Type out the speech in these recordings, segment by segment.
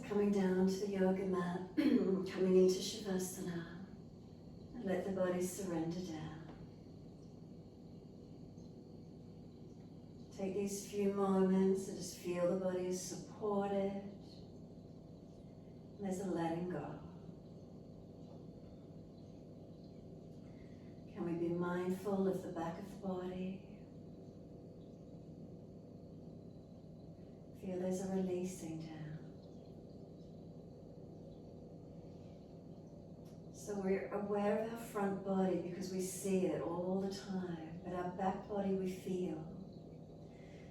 Coming down onto the yoga mat, coming into Shavasana, and let the body surrender down. Take these few moments and just feel the body is supported. And there's a letting go. Can we be mindful of the back of the body? Feel there's a releasing down. So we're aware of our front body because we see it all the time, but our back body we feel.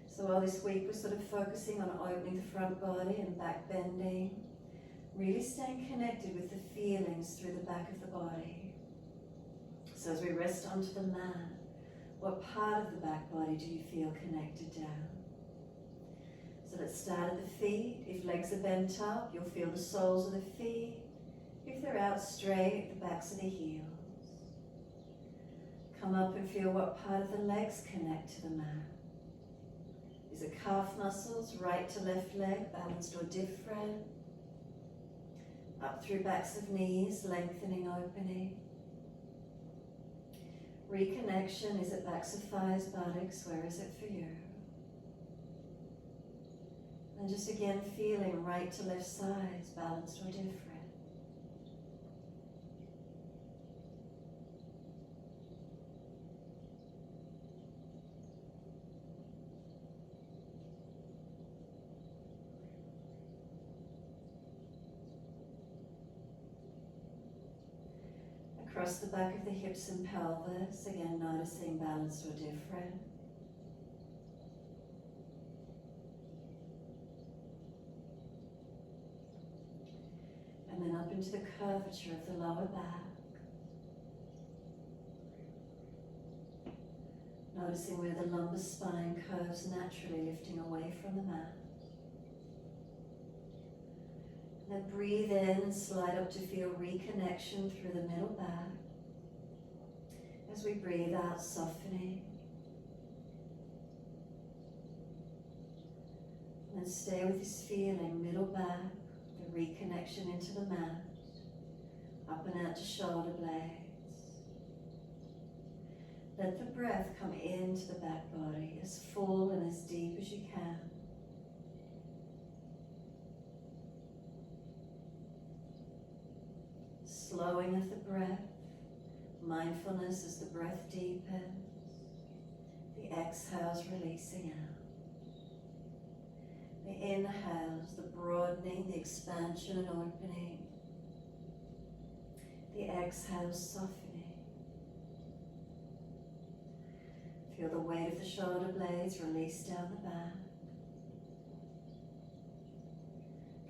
So while this week we're sort of focusing on opening the front body and back bending, really staying connected with the feelings through the back of the body. So as we rest onto the mat, what part of the back body do you feel connected down? So let's start at the feet. If legs are bent up, you'll feel the soles of the feet. If they're out straight, the backs of the heels. Come up and feel what part of the legs connect to the mat. Is it calf muscles, right to left leg, balanced or different? Up through backs of knees, lengthening, opening. Reconnection, is it backs of thighs, buttocks, where is it for you? And just again feeling right to left sides, balanced or different. Across the back of the hips and pelvis, again noticing balanced or different. And then up into the curvature of the lower back. Noticing where the lumbar spine curves naturally, lifting away from the mat. Then breathe in and slide up to feel reconnection through the middle back. As we breathe out, softening. And stay with this feeling, middle back, the reconnection into the mat, up and out to shoulder blades. Let the breath come into the back body as full and as deep as you can. Slowing of the breath, mindfulness as the breath deepens, the exhales releasing out. The inhales, the broadening, the expansion and opening, the exhales softening. Feel the weight of the shoulder blades release down the back.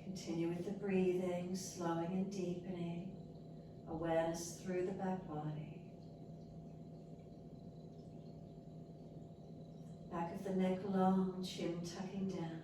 Continue with the breathing, slowing and deepening. Awareness through the back body. Back of the neck long, chin tucking down.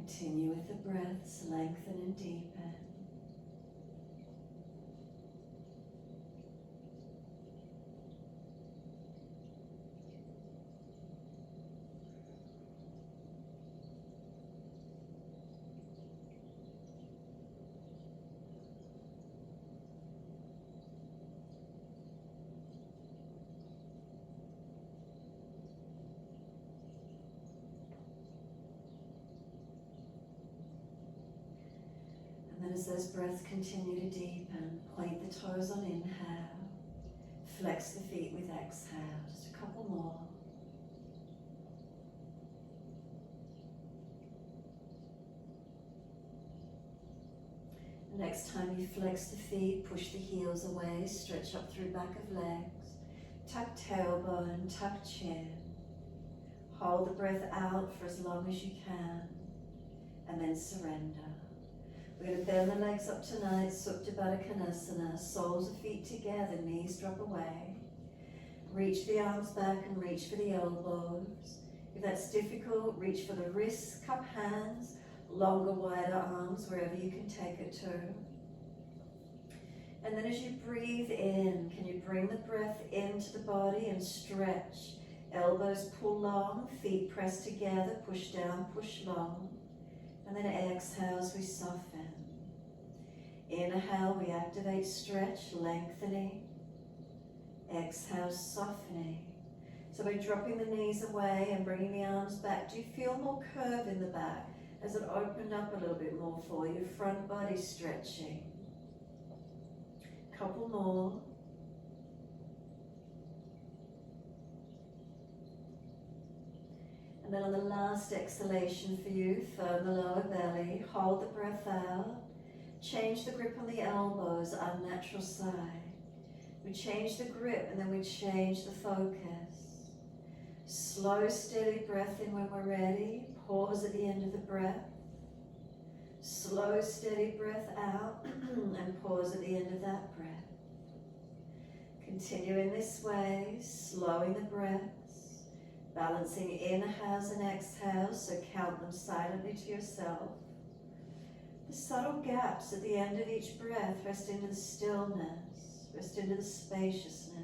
Continue with the breaths, lengthen and deepen. And as those breaths continue to deepen, point the toes on inhale, flex the feet with exhale, just a couple more. Next time you flex the feet, push the heels away, stretch up through back of legs, tuck tailbone, tuck chin. Hold the breath out for as long as you can, and then surrender. We're going to bend the legs up tonight, Supta Baddha Konasana, soles of feet together, knees drop away. Reach the arms back and reach for the elbows. If that's difficult, reach for the wrists, cup hands, longer, wider arms, wherever you can take it to. And then as you breathe in, can you bring the breath into the body and stretch? Elbows pull long, feet press together, push down, push long. And then exhale as we soften. Inhale, we activate, stretch, lengthening. Exhale, softening. So by dropping the knees away and bringing the arms back, do you feel more curve in the back? As it opened up a little bit more for you, front body stretching. Couple more. And then on the last exhalation for you, firm the lower belly, hold the breath out, change the grip on the elbows, unnatural side. We change the grip and then we change the focus. Slow, steady breath in when we're ready. Pause at the end of the breath. Slow, steady breath out and pause at the end of that breath. Continue in this way, slowing the breaths, balancing inhales and exhales, so count them silently to yourself. The subtle gaps at the end of each breath, rest into the stillness, rest into the spaciousness.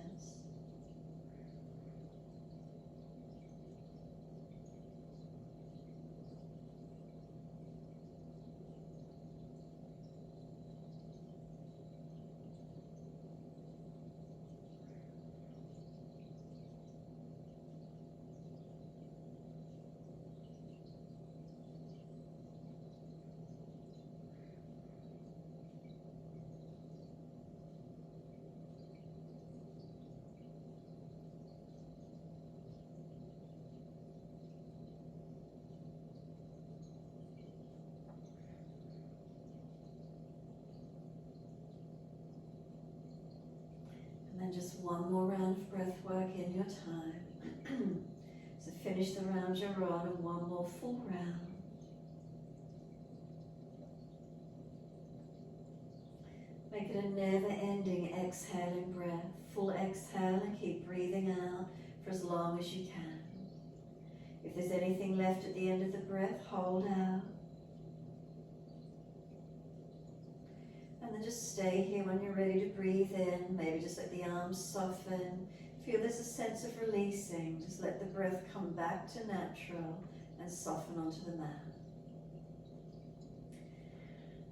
And just one more round of breath work in your time. So finish the round you're on and one more full round. Make it a never-ending exhaling breath. Full exhale and keep breathing out for as long as you can. If there's anything left at the end of the breath, hold out. And then just stay here when you're ready to breathe in. Maybe just let the arms soften. Feel there's a sense of releasing. Just let the breath come back to natural and soften onto the mat.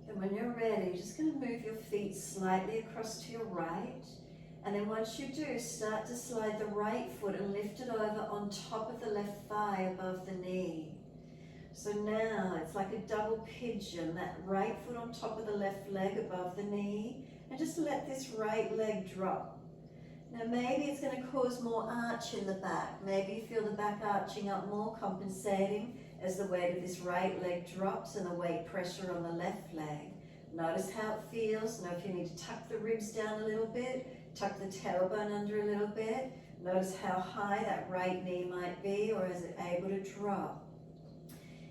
Then when you're ready, you're just going to move your feet slightly across to your right. And then once you do, start to slide the right foot and lift it over on top of the left thigh above the knee. So now it's like a double pigeon, that right foot on top of the left leg above the knee, and just let this right leg drop. Now maybe it's going to cause more arch in the back. Maybe you feel the back arching up more, compensating as the weight of this right leg drops and the weight pressure on the left leg. Notice how it feels. Know if you need to tuck the ribs down a little bit, tuck the tailbone under a little bit. Notice how high that right knee might be, or is it able to drop?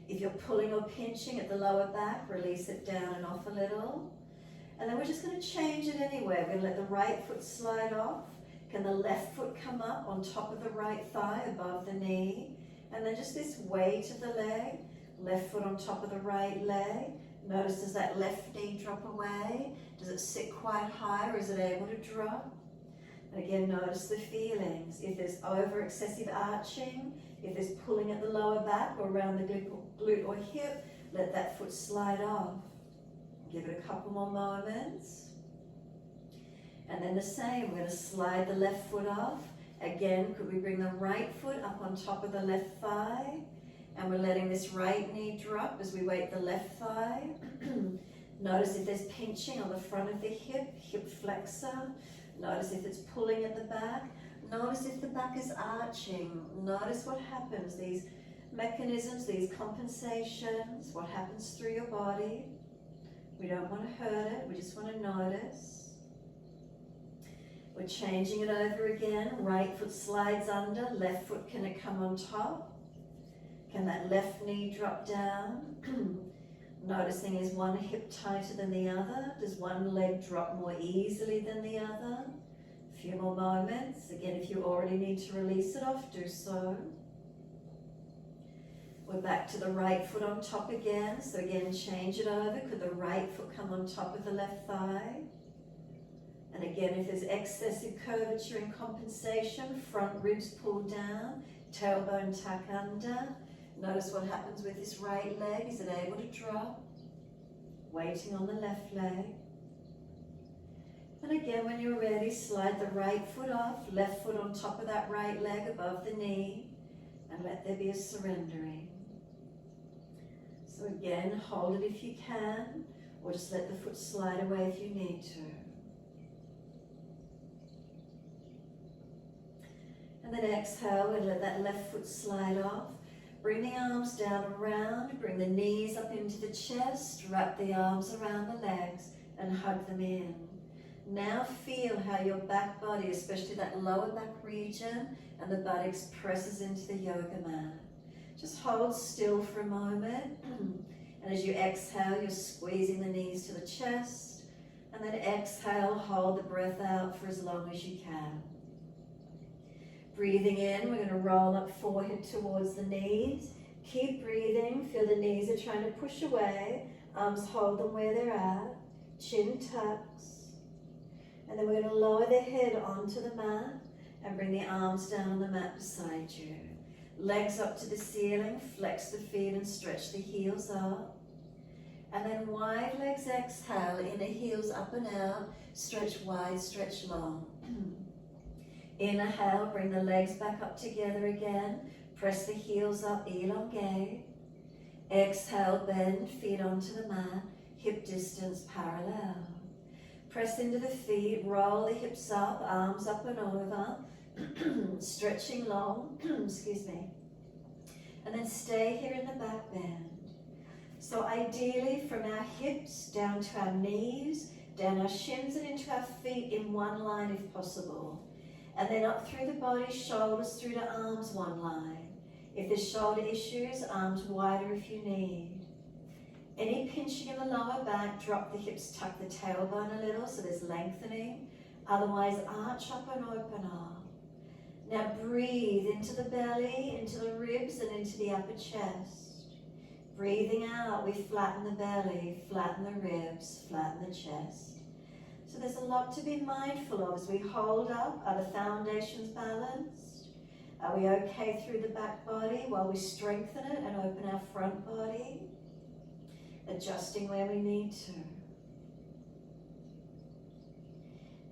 If you're pulling or pinching at the lower back, release it down and off a little. And then we're just going to change it anyway. We're going to let the right foot slide off. Can the left foot come up on top of the right thigh above the knee? And then just this weight of the leg, left foot on top of the right leg. Notice, does that left knee drop away? Does it sit quite high, or is it able to drop? And again, notice the feelings. If there's over excessive arching, if there's pulling at the lower back or around the glute or hip, let that foot slide off. Give it a couple more moments. And then the same, we're going to slide the left foot off. Again, could we bring the right foot up on top of the left thigh? And we're letting this right knee drop as we weight the left thigh. Notice if there's pinching on the front of the hip, hip flexor. Notice if it's pulling at the back. Notice if the back is arching. Notice what happens, these mechanisms, these compensations, what happens through your body. We don't want to hurt it, we just want to notice. We're changing it over again. Right foot slides under, left foot, can it come on top? Can that left knee drop down? Noticing, is one hip tighter than the other? Does one leg drop more easily than the other? A few more moments. Again, if you already need to release it off, do so. We're back to the right foot on top again. So again, change it over. Could the right foot come on top of the left thigh? And again, if there's excessive curvature and compensation, front ribs pull down, tailbone tuck under. Notice what happens with this right leg. Is it able to drop? Waiting on the left leg. And again, when you're ready, slide the right foot off, left foot on top of that right leg above the knee, and let there be a surrendering. So again, hold it if you can, or just let the foot slide away if you need to. And then exhale and let that left foot slide off. Bring the arms down around, bring the knees up into the chest, wrap the arms around the legs and hug them in. Now feel how your back body, especially that lower back region and the buttocks, presses into the yoga mat. Just hold still for a moment. And as you exhale, you're squeezing the knees to the chest. And then exhale, hold the breath out for as long as you can. Breathing in, we're going to roll up forehead towards the knees. Keep breathing, feel the knees are trying to push away. Arms hold them where they're at. Chin tucks. And then we're going to lower the head onto the mat and bring the arms down on the mat beside you. Legs up to the ceiling, flex the feet and stretch the heels up. And then wide legs exhale, inner heels up and out, stretch wide, stretch long. Inhale, bring the legs back up together again. Press the heels up, elongate. Exhale, bend, feet onto the mat, hip distance parallel. Press into the feet, roll the hips up, arms up and over. Stretching long, excuse me. And then stay here in the back bend. So ideally from our hips down to our knees, down our shins and into our feet in one line if possible. And then up through the body, shoulders through to arms, one line. If there's shoulder issues, arms wider if you need. Any pinching in the lower back, drop the hips, tuck the tailbone a little so there's lengthening. Otherwise, arch up and open up. Now breathe into the belly, into the ribs and into the upper chest. Breathing out, we flatten the belly, flatten the ribs, flatten the chest. So there's a lot to be mindful of as we hold up. Are the foundations balanced? Are we okay through the back body while we strengthen it and open our front body? Adjusting where we need to.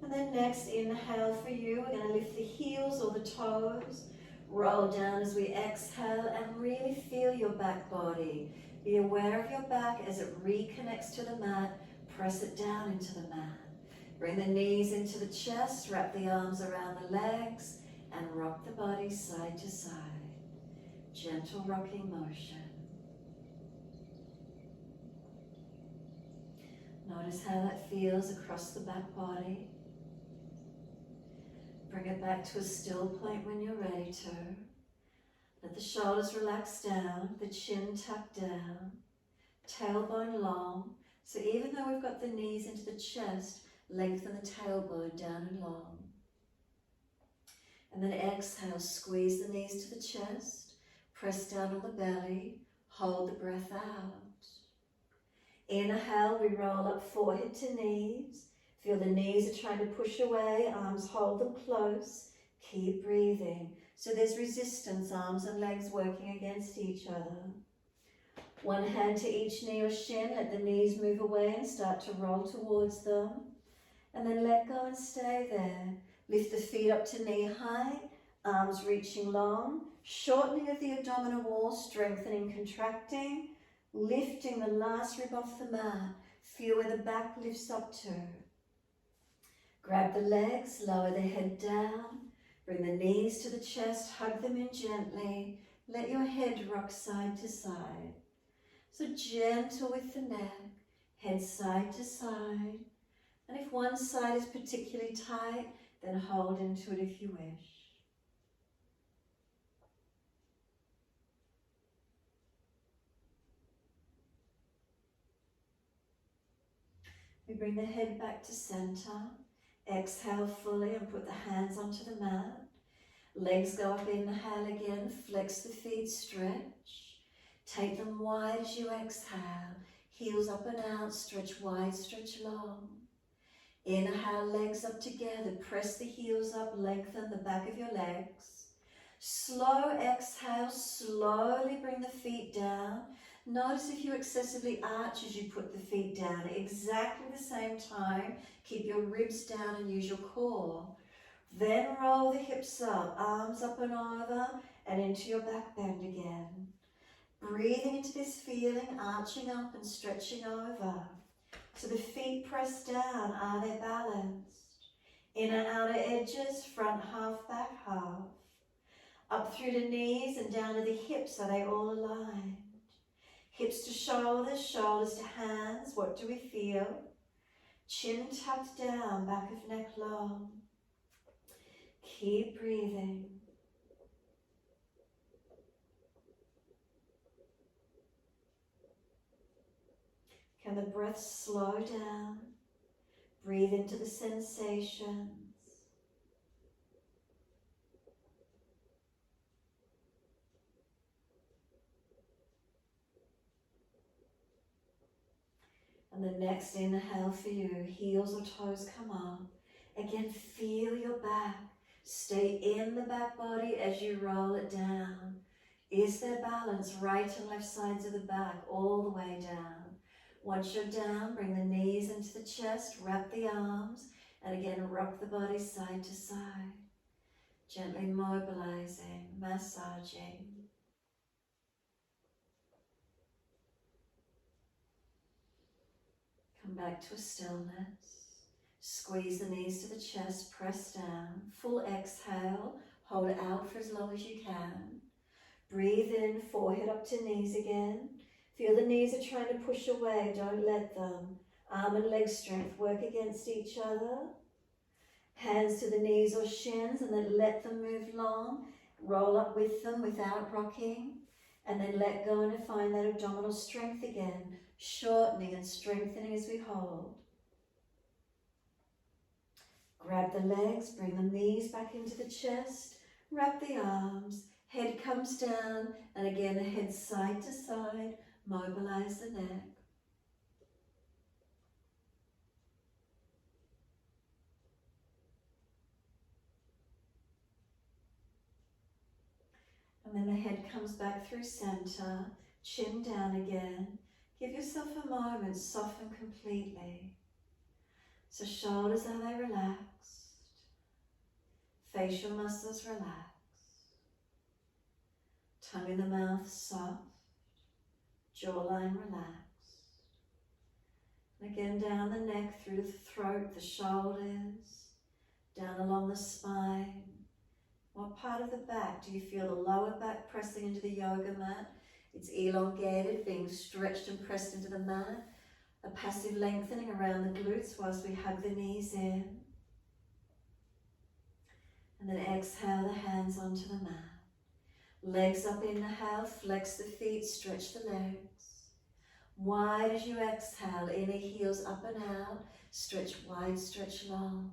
And then next, inhale for you. We're going to lift the heels or the toes. Roll down as we exhale and really feel your back body. Be aware of your back as it reconnects to the mat. Press it down into the mat. Bring the knees into the chest, wrap the arms around the legs, and rock the body side to side. Gentle rocking motion. Notice how that feels across the back body. Bring it back to a still point when you're ready to. Let the shoulders relax down, the chin tucked down, tailbone long. So even though we've got the knees into the chest, lengthen the tailbone down and long. And then exhale, squeeze the knees to the chest, press down on the belly, hold the breath out. Inhale, we roll up forehead to knees. Feel the knees are trying to push away, arms hold them close. Keep breathing. So there's resistance, arms and legs working against each other. One hand to each knee or shin, let the knees move away and start to roll towards them. And then let go and stay there. Lift the feet up to knee high, arms reaching long, shortening of the abdominal wall, strengthening, contracting, lifting the last rib off the mat. Feel where the back lifts up to. Grab the legs, lower the head down, bring the knees to the chest, hug them in gently. Let your head rock side to side. So gentle with the neck, head side to side. And if one side is particularly tight, Then hold into it if you wish. We bring the head back to center. Exhale fully and put the hands onto the mat. Legs go up, inhale again, flex the feet, stretch. Take them wide as you exhale. Heels up and out, stretch wide, stretch long. Inhale, legs up together, press the heels up, lengthen the back of your legs. Slow exhale, slowly bring the feet down. Notice if you excessively arch as you put the feet down. Exactly the same time, keep your ribs down and use your core. Then roll the hips up, arms up and over, and into your back bend again. Breathing into this feeling, arching up and stretching over. So the feet press down, are they balanced? Inner outer edges, front half, back half. Up through the knees and down to the hips, are they all aligned? Hips to shoulders, shoulders to hands, what do we feel? Chin tucked down, back of neck long. Keep breathing. Can the breath slow down? Breathe into the sensations. And the next inhale for you, heels or toes come up. Again, feel your back. Stay in the back body as you roll it down. Is there balance? Right and left sides of the back, all the way down. Once you're down, bring the knees into the chest, wrap the arms, and again, rock the body side to side. Gently mobilizing, massaging. Come back to a stillness. Squeeze the knees to the chest, press down. Full exhale, hold it out for as long as you can. Breathe in, forehead up to knees again. Feel the knees are trying to push away, don't let them. Arm and leg strength work against each other. Hands to the knees or shins and then let them move long. Roll up with them without rocking. And then let go and find that abdominal strength again. Shortening and strengthening as we hold. Grab the legs, bring the knees back into the chest. Wrap the arms. Head comes down, and again, head side to side, mobilize the neck. And then the head comes back through center, chin down again. Give yourself a moment, soften completely. So shoulders, are they relaxed? Facial muscles relaxed. Tongue in the mouth soft. Jawline relaxed. And again down the neck, through the throat, the shoulders, down along the spine. What part of the back? Do you feel the lower back pressing into the yoga mat? It's elongated, being stretched and pressed into the mat. A passive lengthening around the glutes whilst we hug the knees in. And then exhale the hands onto the mat. Legs up, inhale, flex the feet, stretch the legs. Wide as you exhale, inner heels up and out, stretch wide, stretch long.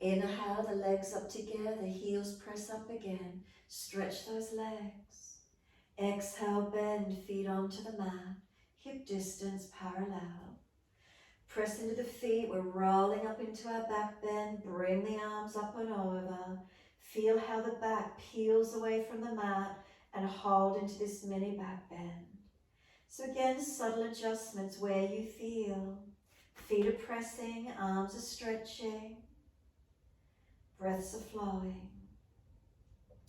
Inhale, the legs up together, heels press up again, stretch those legs. Exhale, bend, feet onto the mat, hip distance parallel. Press into the feet, we're rolling up into our back bend, bring the arms up and over. Feel how the back peels away from the mat and hold into this mini back bend. So again, subtle adjustments where you feel. Feet are pressing, arms are stretching. Breaths are flowing.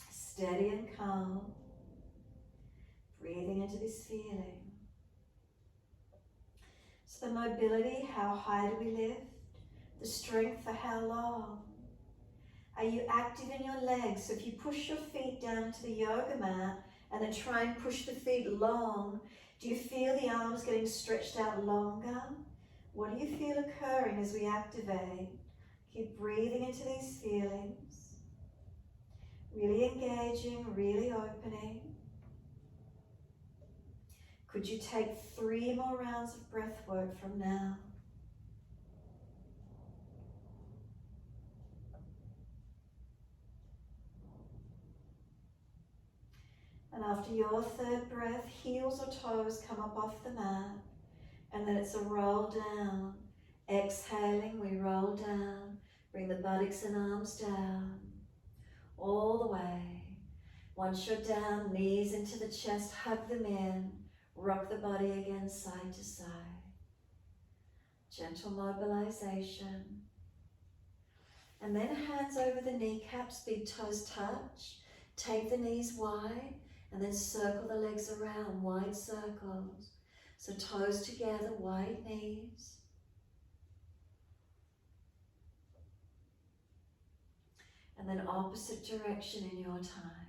Steady and calm. Breathing into this feeling. So the mobility, how high do we lift? The strength, for how long? Are you active in your legs? So if you push your feet down to the yoga mat and then try and push the feet long, do you feel the arms getting stretched out longer? What do you feel occurring as we activate? Keep breathing into these feelings, really engaging, really opening. Could you take 3 more rounds of breath work from now? And after your 3rd breath, heels or toes come up off the mat, and then it's a roll down. Exhaling, we roll down. Bring the buttocks and arms down, all the way. Once you're down, knees into the chest, hug them in. Rock the body again, side to side. Gentle mobilization. And then hands over the kneecaps, big toes touch. Take the knees wide, and then circle the legs around, wide circles. So toes together, wide knees. And then opposite direction in your time.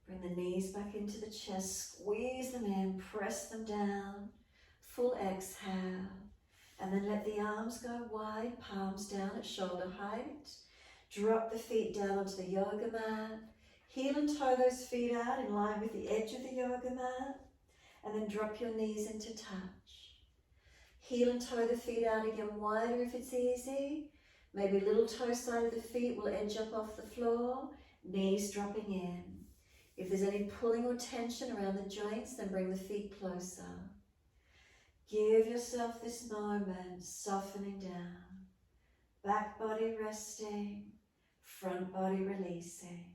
Bring the knees back into the chest, squeeze them in, press them down, full exhale. And then let the arms go wide, palms down at shoulder height. Drop the feet down onto the yoga mat. Heel and toe those feet out in line with the edge of the yoga mat. And then drop your knees into touch. Heel and toe the feet out again wider if it's easy. Maybe little toe side of the feet will edge up off the floor. Knees dropping in. If there's any pulling or tension around the joints, then bring the feet closer. Give yourself this moment, softening down. Back body resting, front body releasing.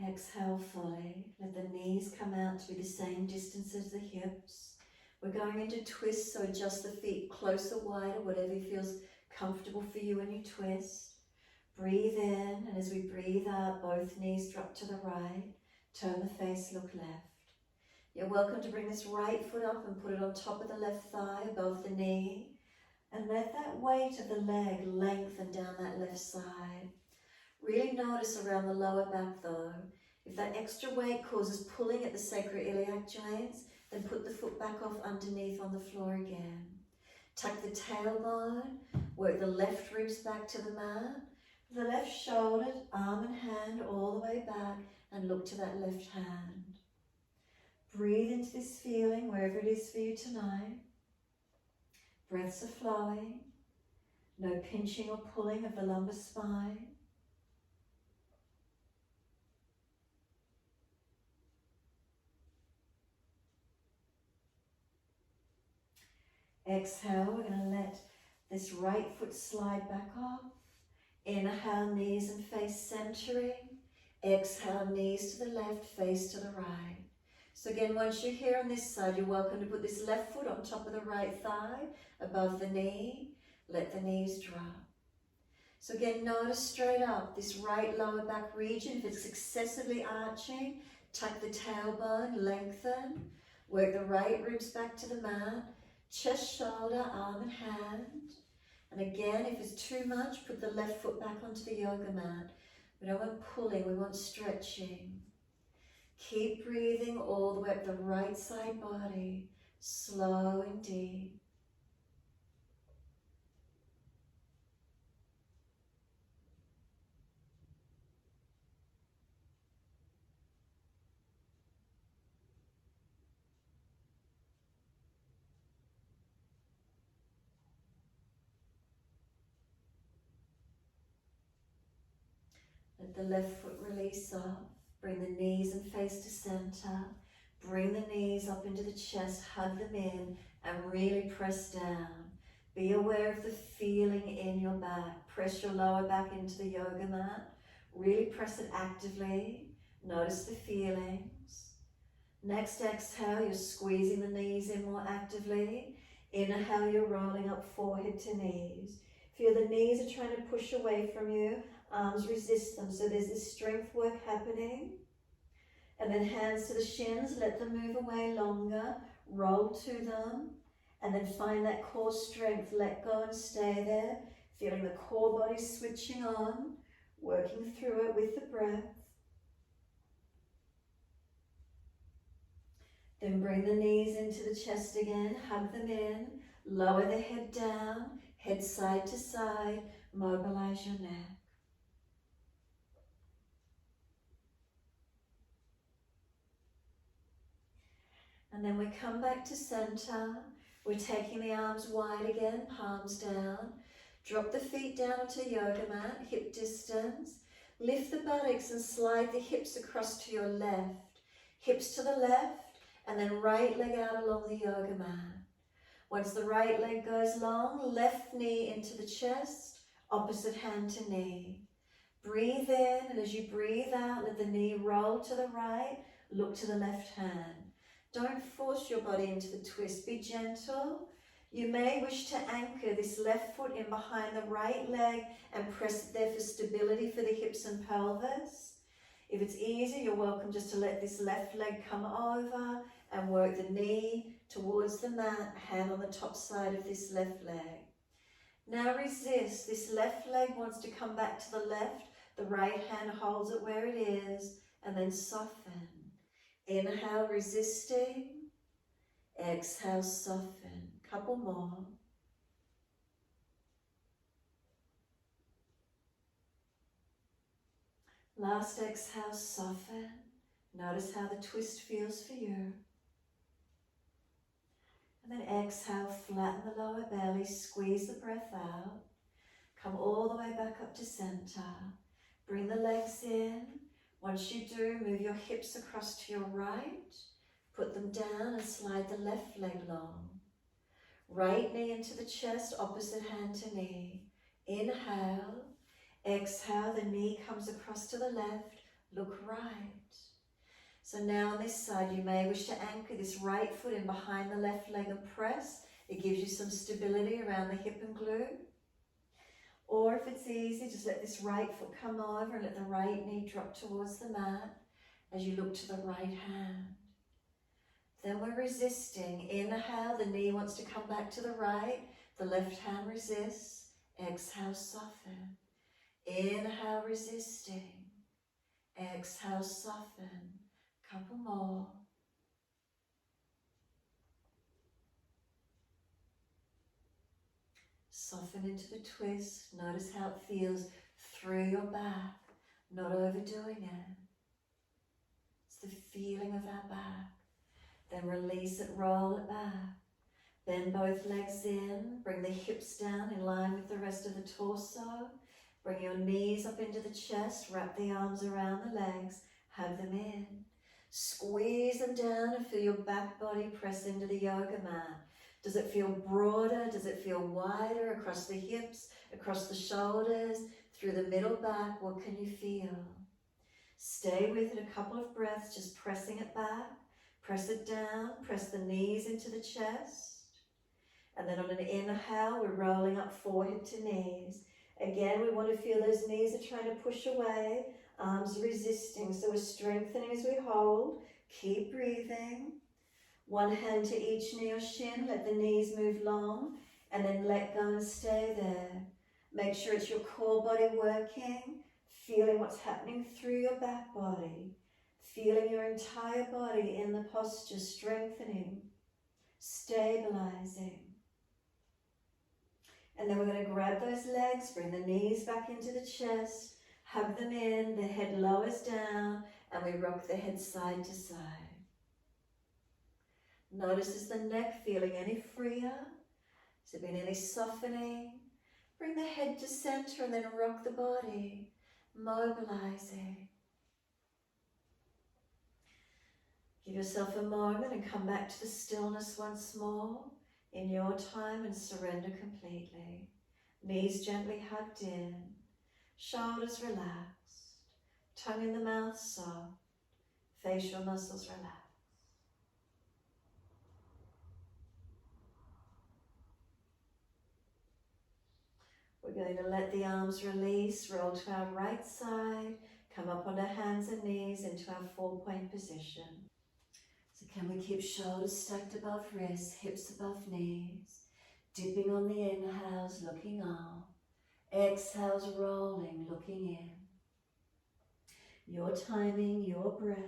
Exhale fully. Let the knees come out to be the same distance as the hips. We're going into twist, so adjust the feet closer, wider, whatever feels comfortable for you when you twist. Breathe in, and as we breathe out, both knees drop to the right. Turn the face, look left. You're welcome to bring this right foot up and put it on top of the left thigh, above the knee. And let that weight of the leg lengthen down that left side. Really notice around the lower back though. If that extra weight causes pulling at the sacroiliac joints, then put the foot back off underneath on the floor again. Tuck the tailbone, work the left ribs back to the mat. The left shoulder, arm and hand all the way back, and look to that left hand. Breathe into this feeling wherever it is for you tonight. Breaths are flowing. No pinching or pulling of the lumbar spine. Exhale, we're going to let this right foot slide back off. Inhale, knees and face centering. Exhale, knees to the left, face to the right. So again, once you're here on this side, you're welcome to put this left foot on top of the right thigh, above the knee. Let the knees drop. So again, notice straight up, this right lower back region, if it's excessively arching, tuck the tailbone, lengthen. Work the right ribs back to the mat. Chest, shoulder, arm and hand. And again, if it's too much, put the left foot back onto the yoga mat. We don't want pulling, we want stretching. Keep breathing all the way up the right side body, slow and deep. Let the left foot release off. Bring the knees and face to center. Bring the knees up into the chest, hug them in, and really press down. Be aware of the feeling in your back. Press your lower back into the yoga mat. Really press it actively. Notice the feelings. Next exhale, you're squeezing the knees in more actively. Inhale, you're rolling up forehead to knees. Feel the knees are trying to push away from you. Arms resist them. So there's this strength work happening. And then hands to the shins, let them move away longer. Roll to them. And then find that core strength. Let go and stay there. Feeling the core body switching on. Working through it with the breath. Then bring the knees into the chest again, hug them in, lower the head down, head side to side, mobilize your neck. And then we come back to center. We're taking the arms wide again, palms down. Drop the feet down onto yoga mat, hip distance. Lift the buttocks and slide the hips across to your left. Hips to the left. And then right leg out along the yoga mat. Once the right leg goes long, left knee into the chest, opposite hand to knee. Breathe in, and as you breathe out, let the knee roll to the right, look to the left hand. Don't force your body into the twist, be gentle. You may wish to anchor this left foot in behind the right leg and press it there for stability for the hips and pelvis. If it's easy, you're welcome just to let this left leg come over and work the knee towards the mat, hand on the top side of this left leg. Now resist. This left leg wants to come back to the left. The right hand holds it where it is, and then soften. Inhale, resisting. Exhale, soften. Couple more. Last exhale, soften. Notice how the twist feels for you. And then exhale, flatten the lower belly, squeeze the breath out. Come all the way back up to center. Bring the legs in. Once you do, move your hips across to your right. Put them down and slide the left leg long. Right knee into the chest, opposite hand to knee. Inhale. Exhale, the knee comes across to the left. Look right. So now on this side, you may wish to anchor this right foot in behind the left leg and press. It gives you some stability around the hip and glute. Or if it's easy, just let this right foot come over and let the right knee drop towards the mat as you look to the right hand. Then we're resisting. Inhale, the knee wants to come back to the right. The left hand resists. Exhale, soften. Inhale, resisting. Exhale, soften. Couple more. Soften into the twist. Notice how it feels through your back, not overdoing it. It's the feeling of our back. Then release it, roll it back. Bend both legs in. Bring the hips down in line with the rest of the torso. Bring your knees up into the chest. Wrap the arms around the legs. Hug them in. Squeeze them down and feel your back body press into the yoga mat. Does it feel broader? Does it feel wider across the hips, across the shoulders, through the middle back? What can you feel? Stay with it a couple of breaths, just pressing it back. Press it down, press the knees into the chest. And then on an inhale, we're rolling up forehead to knees. Again, we want to feel those knees are trying to push away, arms resisting. So we're strengthening as we hold. Keep breathing. One hand to each knee or shin, let the knees move long, and then let go and stay there. Make sure it's your core body working, feeling what's happening through your back body, feeling your entire body in the posture, strengthening, stabilizing. And then we're going to grab those legs, bring the knees back into the chest, hug them in, the head lowers down, and we rock the head side to side. Notice, is the neck feeling any freer? Has there been any softening? Bring the head to center and then rock the body, mobilizing. Give yourself a moment and come back to the stillness once more in your time and surrender completely. Knees gently hugged in, shoulders relaxed, tongue in the mouth soft, facial muscles relaxed. We're going to let the arms release, roll to our right side, come up on our hands and knees into our 4-point position. So can we keep shoulders stacked above wrists, hips above knees, dipping on the inhales, looking up, exhales rolling, looking in. Your timing, your breaths.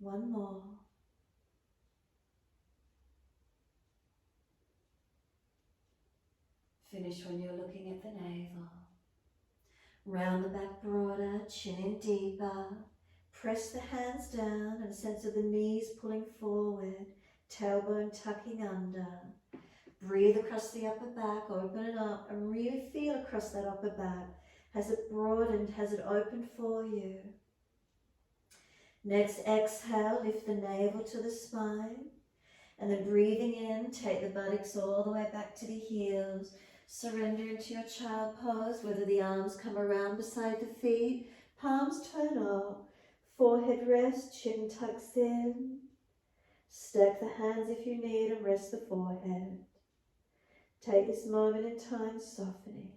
One more. Finish when you're looking at the navel. Round the back broader, chin in deeper. Press the hands down and sense of the knees pulling forward, tailbone tucking under. Breathe across the upper back, open it up, and really feel across that upper back. Has it broadened? Has it opened for you? Next, exhale, lift the navel to the spine. And then breathing in, take the buttocks all the way back to the heels. Surrender into your child pose, whether the arms come around beside the feet, palms turn up, forehead rests, chin tucks in. Stack the hands if you need and rest the forehead. Take this moment in time, softening.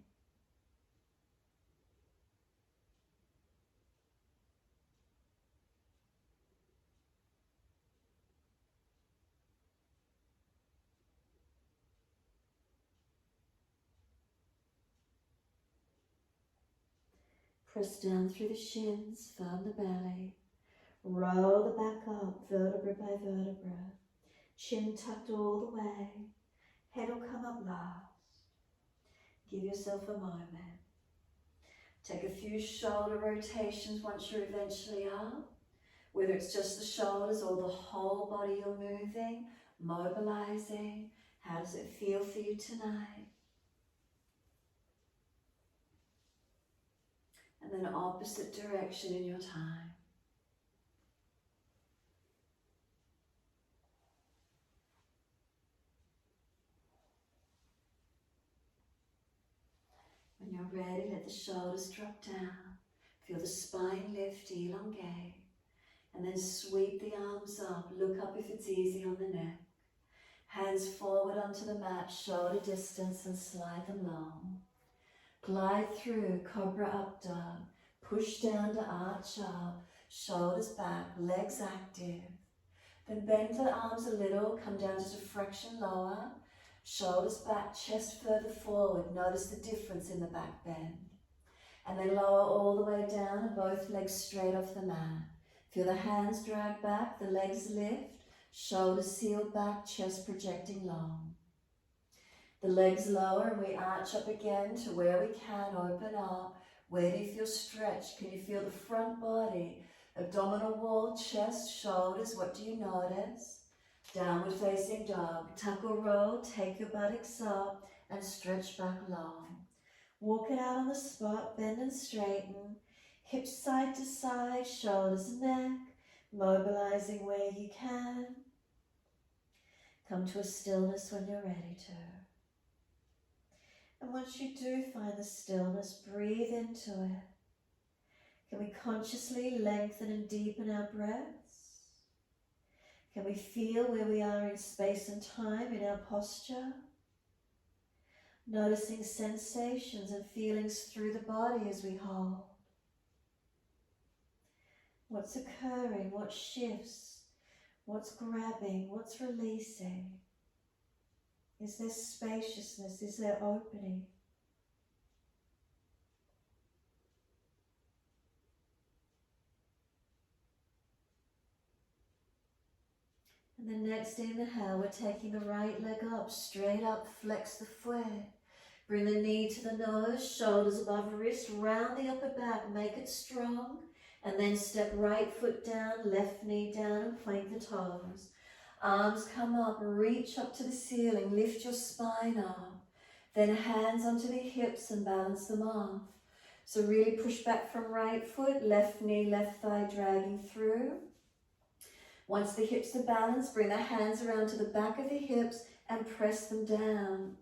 Press down through the shins, firm the belly. Roll the back up, vertebra by vertebra. Chin tucked all the way. Head will come up last. Give yourself a moment. Take a few shoulder rotations once you're eventually up. Whether it's just the shoulders or the whole body you're moving, mobilizing. How does it feel for you tonight? And then opposite direction in your time. When you're ready, let the shoulders drop down. Feel the spine lift, elongate. And then sweep the arms up. Look up if it's easy on the neck. Hands forward onto the mat, shoulder distance, and slide them long. Glide through, cobra up dog. Push down to arch up, shoulders back, legs active. Then bend the arms a little, come down to fraction lower. Shoulders back, chest further forward. Notice the difference in the back bend. And then lower all the way down and both legs straight off the mat. Feel the hands drag back, the legs lift, shoulders sealed back, chest projecting long. The legs lower and we arch up again to where we can, open up. Where do you feel stretched? Can you feel the front body? Abdominal wall, chest, shoulders, what do you notice? Downward facing dog. Tuck or roll, take your buttocks up and stretch back long. Walk it out on the spot, bend and straighten. Hips side to side, shoulders and neck, mobilizing where you can. Come to a stillness when you're ready to. And once you do find the stillness, breathe into it. Can we consciously lengthen and deepen our breaths? Can we feel where we are in space and time in our posture? Noticing sensations and feelings through the body as we hold. What's occurring? What shifts? What's grabbing? What's releasing? Is there spaciousness? Is there opening? And then next inhale, we're taking the right leg up, straight up, flex the foot. Bring the knee to the nose, shoulders above wrist, round the upper back, make it strong. And then step right foot down, left knee down, and point the toes. Arms come up, reach up to the ceiling, lift your spine up. Then hands onto the hips and balance them off. So really push back from right foot, left knee, left thigh dragging through. Once the hips are balanced, bring the hands around to the back of the hips and press them down.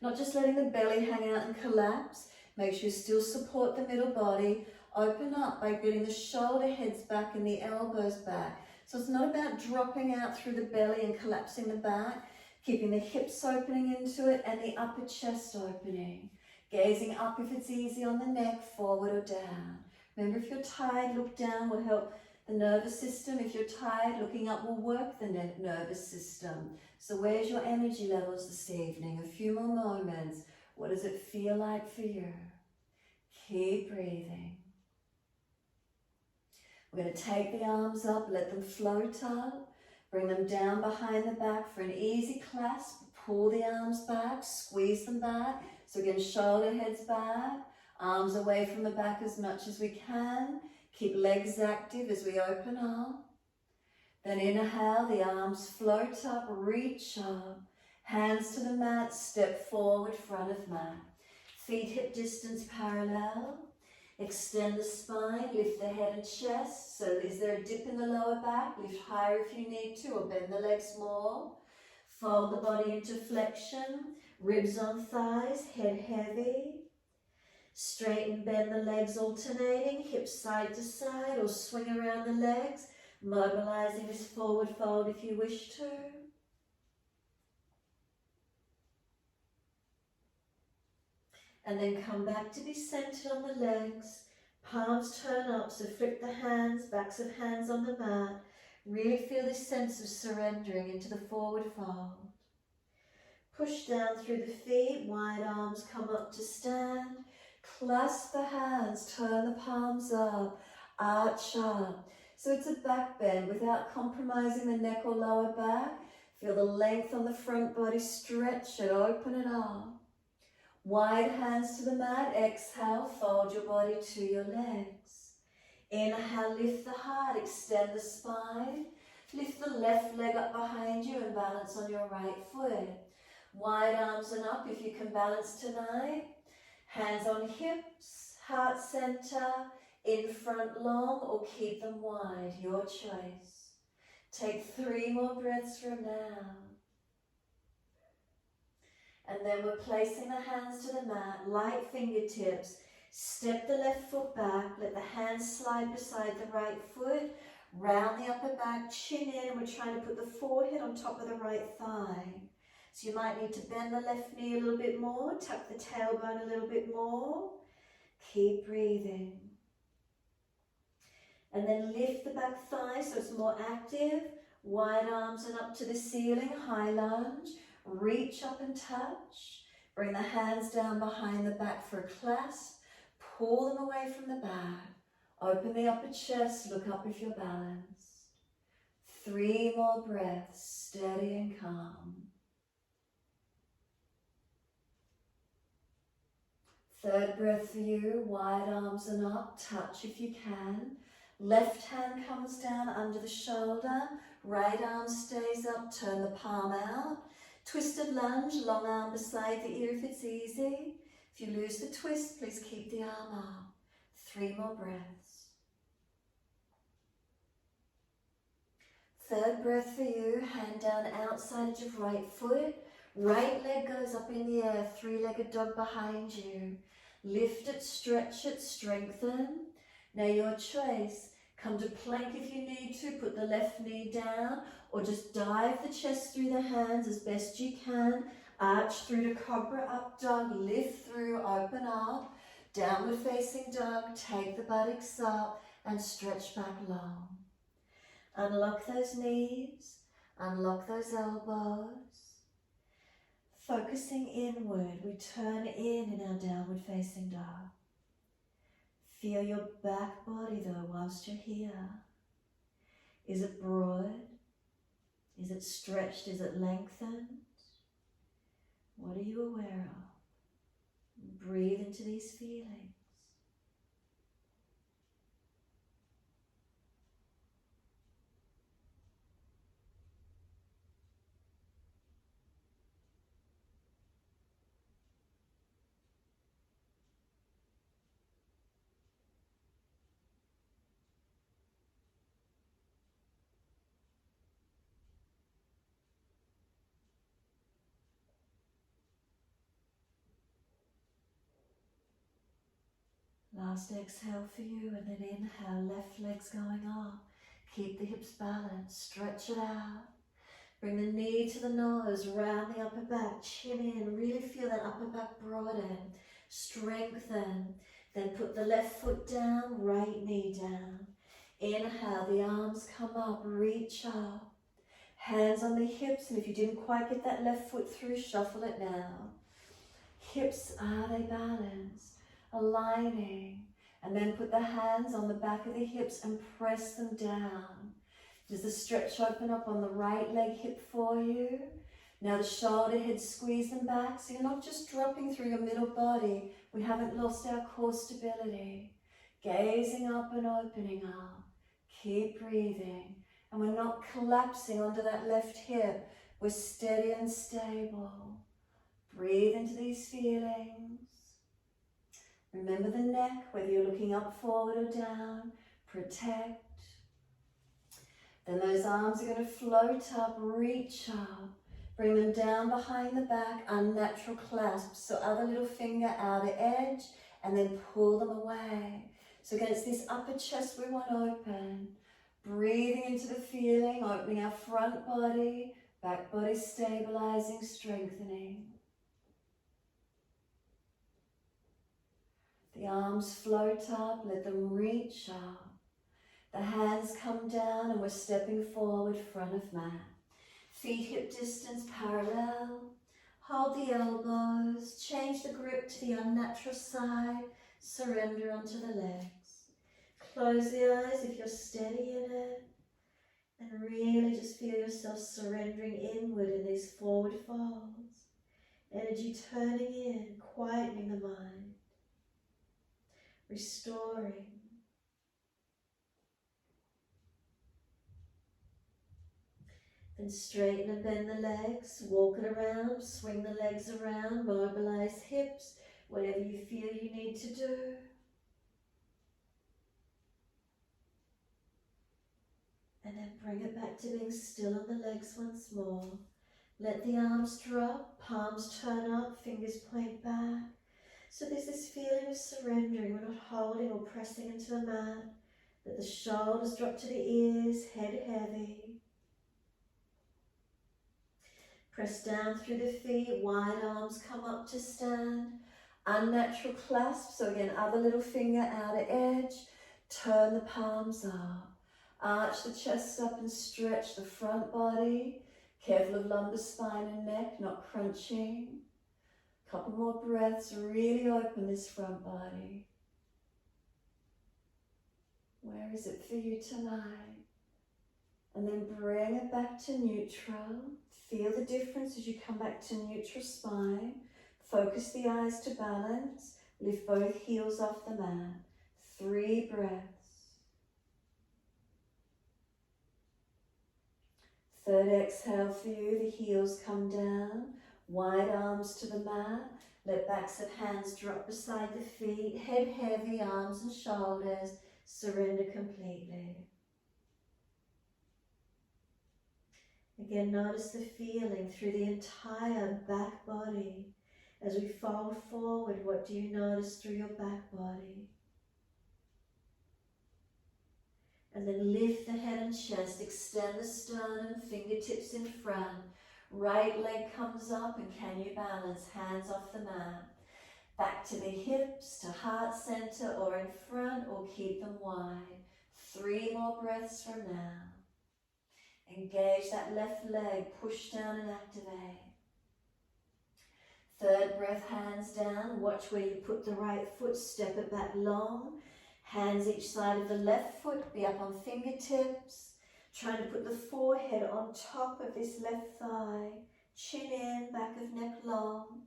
Not just letting the belly hang out and collapse. Make sure you still support the middle body. Open up by getting the shoulder heads back and the elbows back. So it's not about dropping out through the belly and collapsing the back. Keeping the hips opening into it and the upper chest opening. Gazing up if it's easy on the neck, forward or down. Remember, if you're tired, look down will help the nervous system. If you're tired, looking up will work the nervous system. So where's your energy levels this evening? A few more moments. What does it feel like for you? Keep breathing. We're going to take the arms up, let them float up. Bring them down behind the back for an easy clasp. Pull the arms back, squeeze them back. So again, shoulder heads back, arms away from the back as much as we can. Keep legs active as we open up. Then inhale, the arms float up, reach up. Hands to the mat, step forward, front of mat. Feet hip distance parallel. Extend the spine, lift the head and chest. So is there a dip in the lower back? Lift higher if you need to, or bend the legs more. Fold the body into flexion, ribs on thighs, head heavy. Straighten, bend the legs alternating, hips side to side or swing around the legs, mobilizing this forward fold if you wish to. And then come back to be centered on the legs. Palms turn up, so flip the hands, backs of hands on the mat. Really feel this sense of surrendering into the forward fold. Push down through the feet, wide arms come up to stand. Clasp the hands, turn the palms up, arch up. So it's a back bend without compromising the neck or lower back. Feel the length on the front body, stretch it, open it up. Wide hands to the mat, exhale, fold your body to your legs. Inhale, lift the heart, extend the spine. Lift the left leg up behind you and balance on your right foot. Wide arms and up if you can balance tonight. Hands on hips, heart center, in front long or keep them wide, your choice. Take 3 more breaths from now. And then we're placing the hands to the mat, light fingertips. Step the left foot back, let the hands slide beside the right foot. Round the upper back, chin in, and we're trying to put the forehead on top of the right thigh. So you might need to bend the left knee a little bit more, tuck the tailbone a little bit more. Keep breathing. And then lift the back thigh so it's more active. Wide arms and up to the ceiling, high lunge. Reach up and touch. Bring the hands down behind the back for a clasp. Pull them away from the back. Open the upper chest, look up if you're balanced. 3 more breaths, steady and calm. 3rd breath for you, wide arms and up, touch if you can. Left hand comes down under the shoulder, right arm stays up, turn the palm out. Twisted lunge, long arm beside the ear if it's easy. If you lose the twist, please keep the arm up. 3 more breaths. 3rd breath for you, hand down outside edge of right foot. Right leg goes up in the air, 3-legged dog behind you. Lift it, stretch it, strengthen. Now your choice. Come to plank if you need to, put the left knee down, or just dive the chest through the hands as best you can. Arch through to cobra, up dog, lift through, open up. Downward facing dog, take the buttocks up and stretch back long. Unlock those knees, unlock those elbows. Focusing inward, we turn in our downward facing dog. Feel your back body though whilst you're here. Is it broad? Is it stretched? Is it lengthened? What are you aware of? Breathe into these feelings. Last exhale for you, and then inhale, left leg's going up. Keep the hips balanced, stretch it out. Bring the knee to the nose, round the upper back, chin in, really feel that upper back broaden, strengthen. Then put the left foot down, right knee down. Inhale, the arms come up, reach up. Hands on the hips, and if you didn't quite get that left foot through, shuffle it now. Hips, are they balanced? Aligning. And then put the hands on the back of the hips and press them down. Does the stretch open up on the right leg hip for you? Now the shoulder head, squeeze them back so you're not just dropping through your middle body. We haven't lost our core stability. Gazing up and opening up. Keep breathing. And we're not collapsing onto that left hip. We're steady and stable. Breathe into these feelings. Remember the neck, whether you're looking up, forward or down. Protect. Then those arms are going to float up, reach up. Bring them down behind the back, unnatural clasp. So other little finger outer edge, and then pull them away. So against this upper chest we want open. Breathing into the feeling, opening our front body, back body stabilizing, strengthening. The arms float up, let them reach up. The hands come down and we're stepping forward, front of mat. Feet hip distance parallel. Hold the elbows, change the grip to the unnatural side, surrender onto the legs. Close the eyes if you're steady in it, and really just feel yourself surrendering inward in these forward folds. Energy turning in, quietening the mind, restoring. Then straighten and bend the legs, walk it around, swing the legs around, mobilize hips, whatever you feel you need to do. And then bring it back to being still on the legs once more. Let the arms drop, palms turn up, fingers point back. So there's this feeling of surrendering. We're not holding or pressing into the mat. Let the shoulders drop to the ears, head heavy. Press down through the feet, wide arms come up to stand. Unnatural clasp, so again, other little finger, outer edge. Turn the palms up. Arch the chest up and stretch the front body. Careful of lumbar spine and neck, not crunching. Couple more breaths, really open this front body. Where is it for you tonight? And then bring it back to neutral. Feel the difference as you come back to neutral spine. Focus the eyes to balance. Lift both heels off the mat. 3 breaths. Third exhale for you, the heels come down. Wide arms to the mat. Let backs of hands drop beside the feet. Head heavy, arms and shoulders. Surrender completely. Again, notice the feeling through the entire back body. As we fold forward, what do you notice through your back body? And then lift the head and chest, extend the sternum, fingertips in front. Right leg comes up, and can you balance? Hands off the mat. Back to the hips, to heart center or in front, or keep them wide. 3 more breaths from now. Engage that left leg, push down and activate. Third breath, hands down. Watch where you put the right foot, step it back long. Hands each side of the left foot, be up on fingertips. Trying to put the forehead on top of this left thigh. Chin in, back of neck long.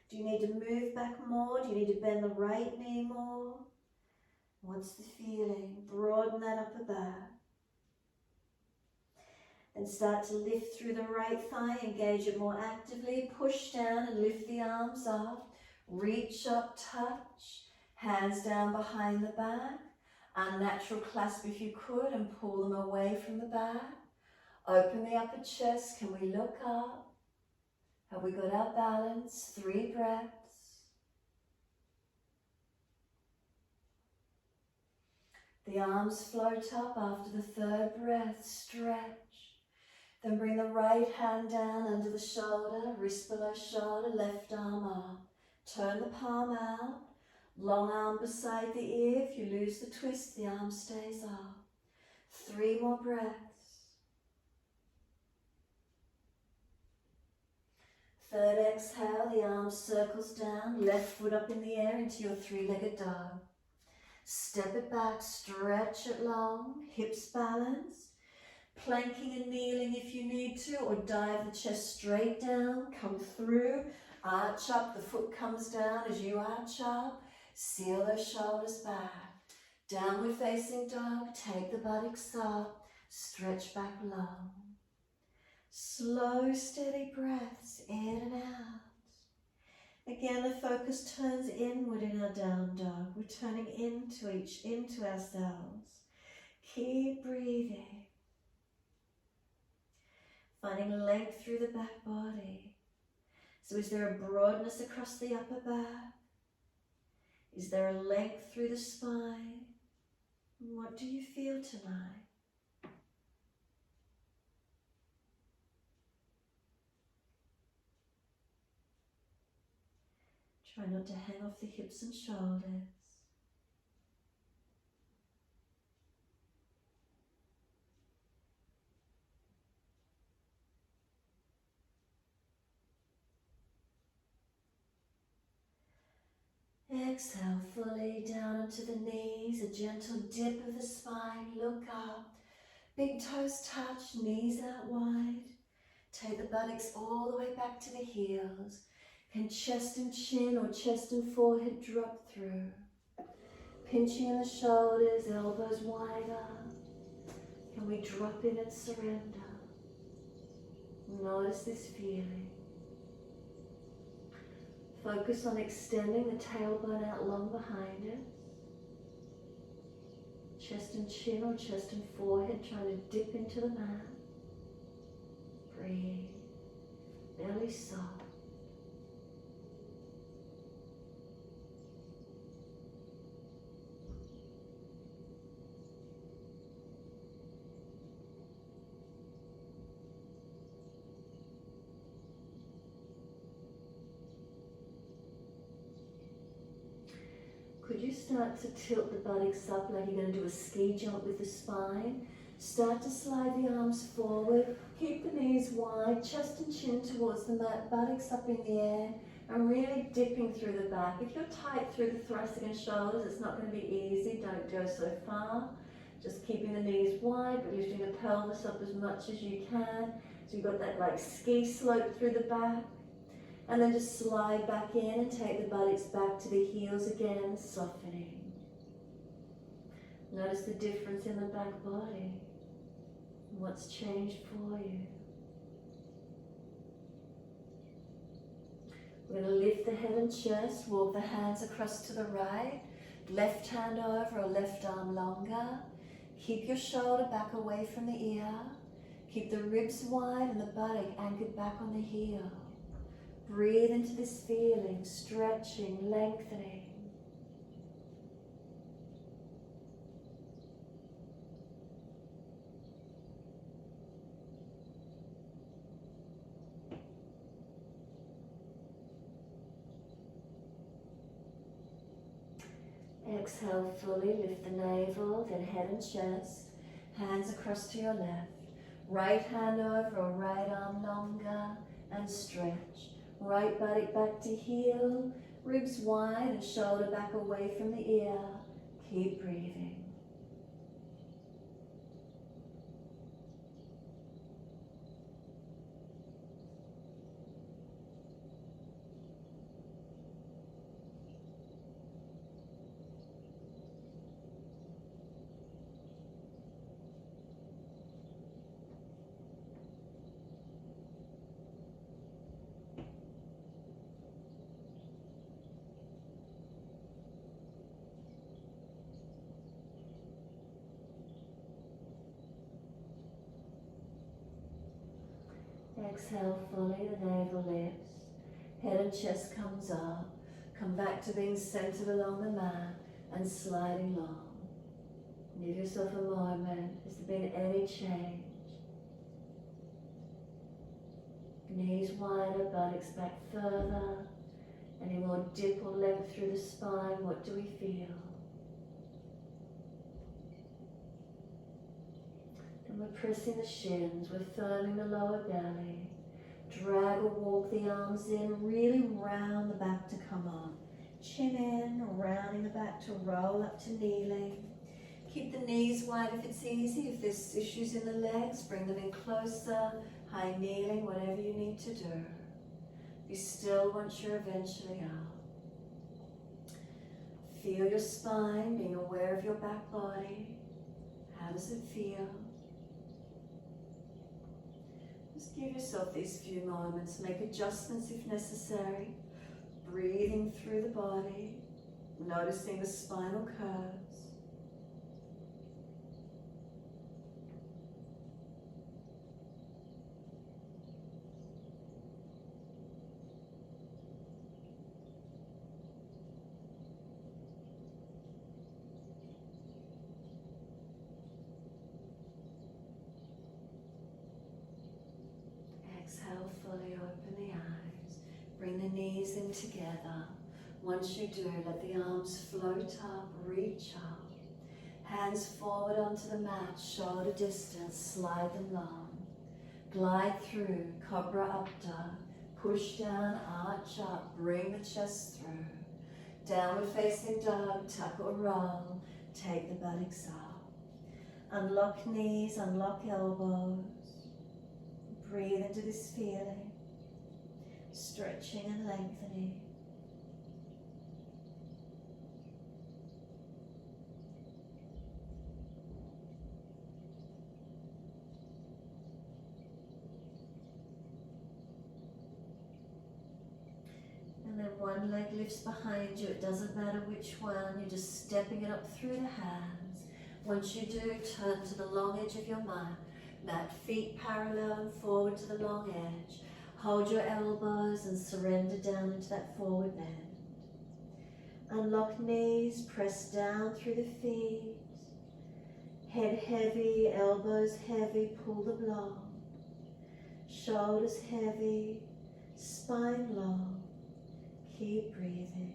Do you need to move back more? Do you need to bend the right knee more? What's the feeling? Broaden that upper back. Then start to lift through the right thigh, engage it more actively. Push down and lift the arms up. Reach up, touch. Hands down behind the back. Unnatural clasp if you could and pull them away from the back. Open the upper chest. Can we look up? Have we got our balance? 3 breaths. The arms float up after the 3rd breath. Stretch. Then bring the right hand down under the shoulder, wrist below shoulder, left arm up. Turn the palm out. Long arm beside the ear. If you lose the twist, the arm stays up. 3 more breaths. 3rd exhale, the arm circles down, left foot up in the air into your 3-legged dog. Step it back, stretch it long, hips balanced. Planking and kneeling if you need to, or dive the chest straight down, come through, arch up, the foot comes down as you arch up. Seal those shoulders back. Downward facing dog, take the buttocks up, stretch back long. Slow, steady breaths in and out. Again, the focus turns inward in our down dog. We're turning into ourselves. Keep breathing. Finding length through the back body. So is there a broadness across the upper back? Is there a length through the spine? What do you feel tonight? Try not to hang off the hips and shoulders. Exhale fully down onto the knees, a gentle dip of the spine, look up. Big toes touch, knees out wide. Take the buttocks all the way back to the heels. Can chest and chin or chest and forehead drop through? Pinching in the shoulders, elbows wider. Can we drop in and surrender? Notice this feeling. Focus on extending the tailbone out long behind us. Chest and chin or chest and forehead trying to dip into the mat. Breathe. Belly soft. Could you start to tilt the buttocks up like you're going to do a ski jump with the spine? Start to slide the arms forward. Keep the knees wide, chest and chin towards the mat, buttocks up in the air, and really dipping through the back. If you're tight through the thoracic and shoulders, it's not going to be easy. Don't go so far. Just keeping the knees wide, but lifting the pelvis up as much as you can. So you've got that like ski slope through the back. And then just slide back in and take the buttocks back to the heels again, softening. Notice the difference in the back body. What's changed for you? We're going to lift the head and chest, walk the hands across to the right, left hand over or left arm longer. Keep your shoulder back away from the ear. Keep the ribs wide and the buttock anchored back on the heel. Breathe into this feeling, stretching, lengthening. Exhale fully, lift the navel, then head and chest. Hands across to your left. Right hand over or right arm longer and stretch. Right buttock back to heel, ribs wide and shoulder back away from the ear. Keep breathing. exhale fully, the navel lifts, head and chest comes up. Come back to being centered along the mat and sliding long. Give yourself a moment. Has there been any change? Knees wider, buttocks back further. Any more dip or length through the spine? What do we feel? And we're pressing the shins, we're firming the lower belly. Drag or walk the arms in, really round the back to come on. Chin in, rounding the back to roll up to kneeling. Keep the knees wide if it's easy. If there's issues in the legs, bring them in closer. High kneeling, whatever you need to do. Be still once you're eventually out. Feel your spine, being aware of your back body. How does it feel? Just give yourself these few moments. Make adjustments if necessary. Breathing through the body. Noticing the spinal curves. Exhale, fully open the eyes. Bring the knees in together. Once you do, let the arms float up, reach up. Hands forward onto the mat, shoulder distance, slide them long. Glide through, Cobra Upta. Push down, arch up, bring the chest through. Downward facing dog, tuck or roll. Take the buttocks up. Unlock knees, unlock elbows. Breathe into this feeling, stretching and lengthening. And then one leg lifts behind you. It doesn't matter which one, you're just stepping it up through the hands. Once you do, turn to the long edge of your mat. Feet parallel and forward to the long edge. Hold your elbows and surrender down into that forward bend. Unlock knees, press down through the feet. Head heavy, elbows heavy, pull the long. Shoulders heavy, spine long. Keep breathing.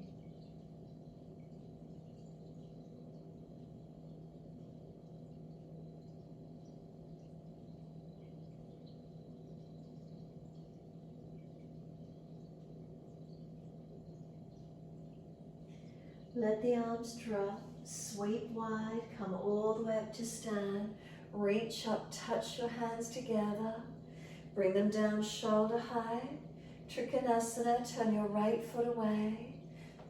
Let the arms drop, sweep wide, come all the way up to stand. Reach up, touch your hands together. Bring them down shoulder high. Trikonasana, turn your right foot away.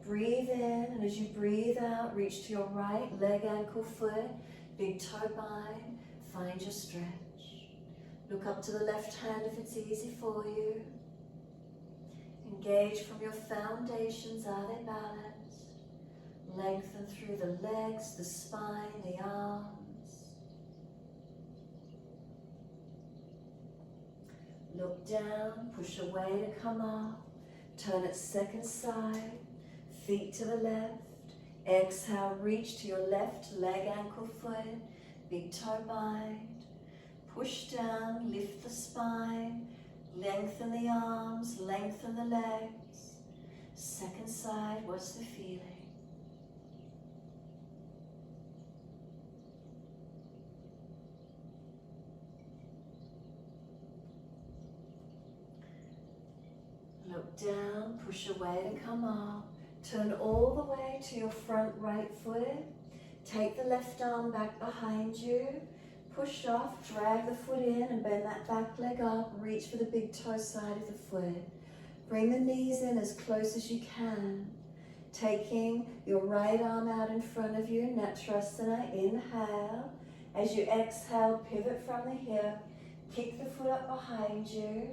Breathe in, and as you breathe out, reach to your right leg, ankle, foot, big toe bind. Find your stretch. Look up to the left hand if it's easy for you. Engage from your foundations, are they balanced? Lengthen through the legs, the spine, the arms. Look down, push away to come up. Turn it second side, feet to the left. Exhale, reach to your left leg, ankle, foot, big toe bind. Push down, lift the spine, lengthen the arms, lengthen the legs. Second side, what's the feeling? Look down, push away to come up. Turn all the way to your front right foot. Take the left arm back behind you. Push off, drag the foot in and bend that back leg up. Reach for the big toe side of the foot. Bring the knees in as close as you can. Taking your right arm out in front of you, Natrasana, inhale. As you exhale, pivot from the hip. Kick the foot up behind you.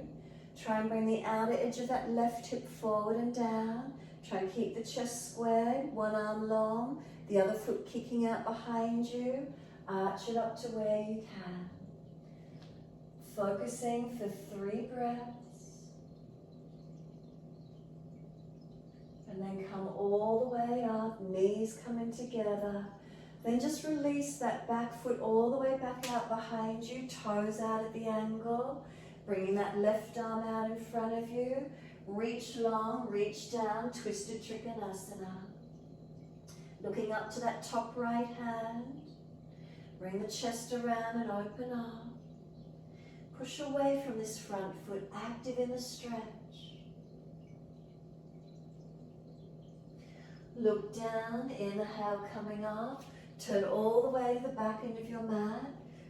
Try and bring the outer edge of that left hip forward and down. Try and keep the chest squared, one arm long, the other foot kicking out behind you. Arch it up to where you can. Focusing for 3 breaths. And then come all the way up, knees coming together. Then just release that back foot all the way back out behind you, toes out at the angle. Bringing that left arm out in front of you. Reach long, reach down, twisted Trikonasana. Looking up to that top right hand. Bring the chest around and open up. Push away from this front foot, active in the stretch. Look down, inhale coming up. Turn all the way to the back end of your mat.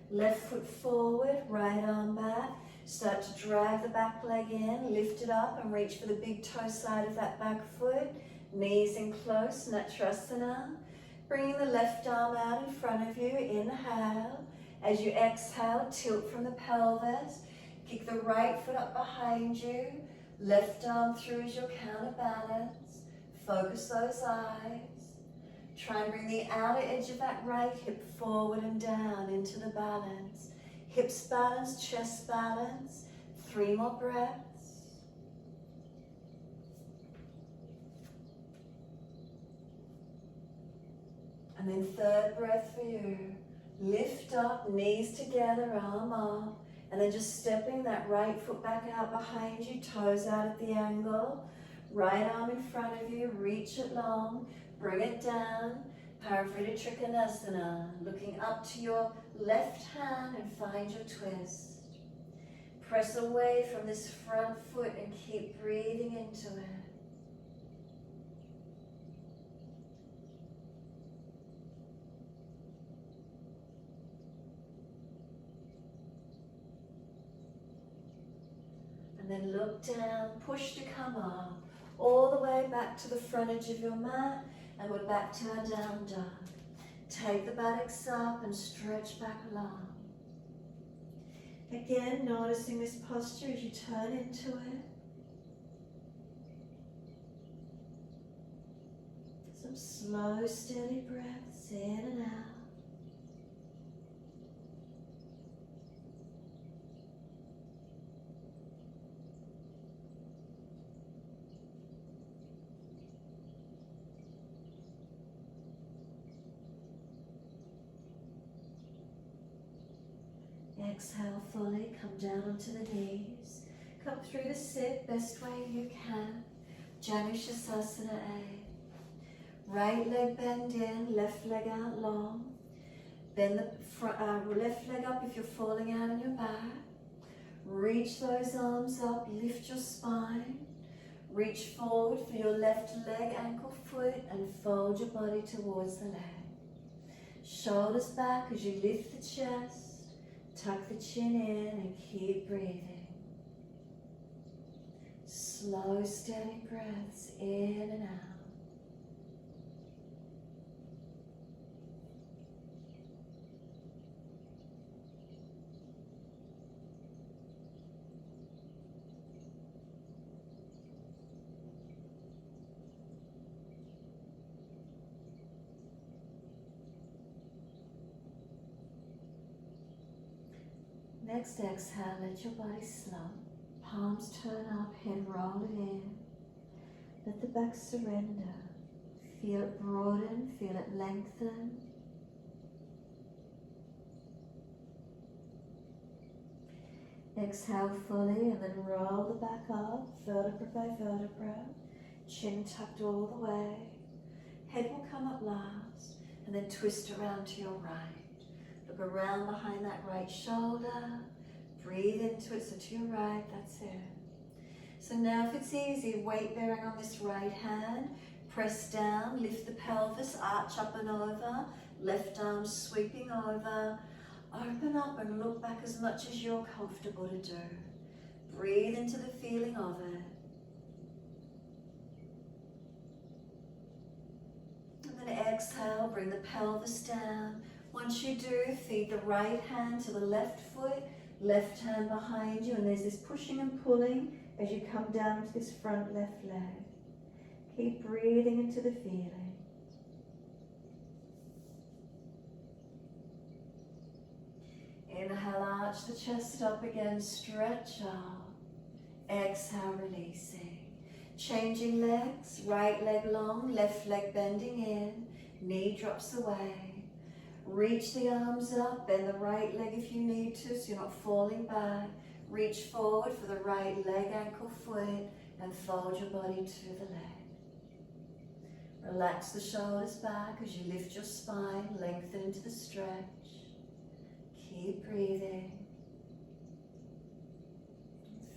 Left foot forward, right arm back. Start to drag the back leg in, lift it up and reach for the big toe side of that back foot. Knees in close, Natrasana. Bringing the left arm out in front of you, inhale. As you exhale, tilt from the pelvis. Kick the right foot up behind you. Left arm through as your counterbalance. Focus those eyes. Try and bring the outer edge of that right hip forward and down into the balance. Hips balance, chest balance. 3 more breaths. And then third breath for you. Lift up, knees together, arm up. And then just stepping that right foot back out behind you, toes out at the angle. Right arm in front of you, reach it long. Bring it down. Parafrita Trikonasana. Looking up to your left hand and find your twist. Press away from this front foot and keep breathing into it. And then look down, push to come up, all the way back to the front edge of your mat, and we're back to our down dog. Take the buttocks up and stretch back long. Again, noticing this posture as you turn into it. Some slow, steady breaths in and out. Exhale fully, come down onto the knees. Come through the sit best way you can. Janushasana A. Right leg bend in, left leg out long. Bend the left leg up if you're falling out on your back. Reach those arms up, lift your spine. Reach forward for your left leg, ankle, foot, and fold your body towards the leg. Shoulders back as you lift the chest. Tuck the chin in and keep breathing. Slow, steady breaths in and out. Next exhale, let your body slump. Palms turn up, head roll it in. Let the back surrender. Feel it broaden, feel it lengthen. Exhale fully and then roll the back up, vertebra by vertebra. Chin tucked all the way. Head will come up last and then twist around to your right. Look around behind that right shoulder. Breathe into it, so to your right, that's it. So now if it's easy, weight bearing on this right hand, press down, lift the pelvis, arch up and over, left arm sweeping over, open up and look back as much as you're comfortable to do. Breathe into the feeling of it. And then exhale, bring the pelvis down. Once you do, feed the right hand to the left foot, left hand behind you, and there's this pushing and pulling as you come down to this front left leg. Keep breathing into the feeling. Inhale, arch the chest up again, stretch up. Exhale, releasing. Changing legs, right leg long, left leg bending in, knee drops away. Reach the arms up, bend the right leg if you need to so you're not falling back. Reach forward for the right leg, ankle, foot, and fold your body to the leg. Relax the shoulders back as you lift your spine, lengthen into the stretch. Keep breathing.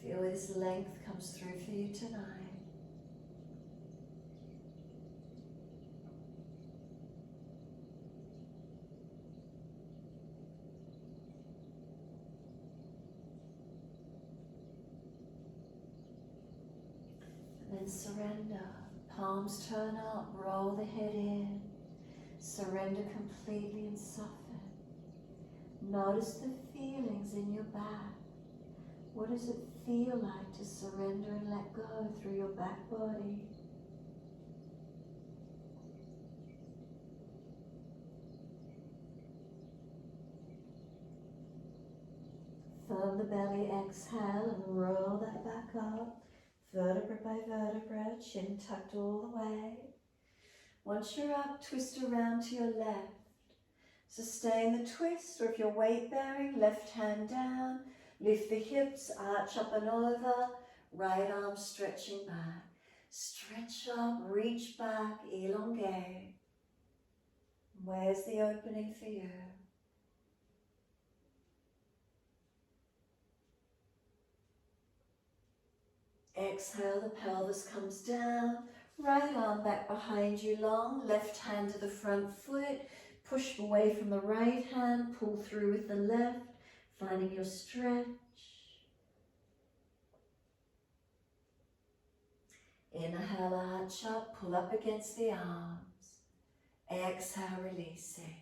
Feel where this length comes through for you tonight. And then surrender. Palms turn up, roll the head in. Surrender completely and soften. Notice the feelings in your back. What does it feel like to surrender and let go through your back body? Firm the belly, exhale and roll that back up. Vertebra by vertebra, chin tucked all the way. Once you're up, twist around to your left. Sustain the twist, or if you're weight bearing, left hand down. Lift the hips, arch up and over. Right arm stretching back. Stretch up, reach back, elongate. Where's the opening for you? Exhale, the pelvis comes down. Right arm back behind you long. Left hand to the front foot. Push away from the right hand. Pull through with the left. Finding your stretch. Inhale, arch up. Pull up against the arms. Exhale, releasing.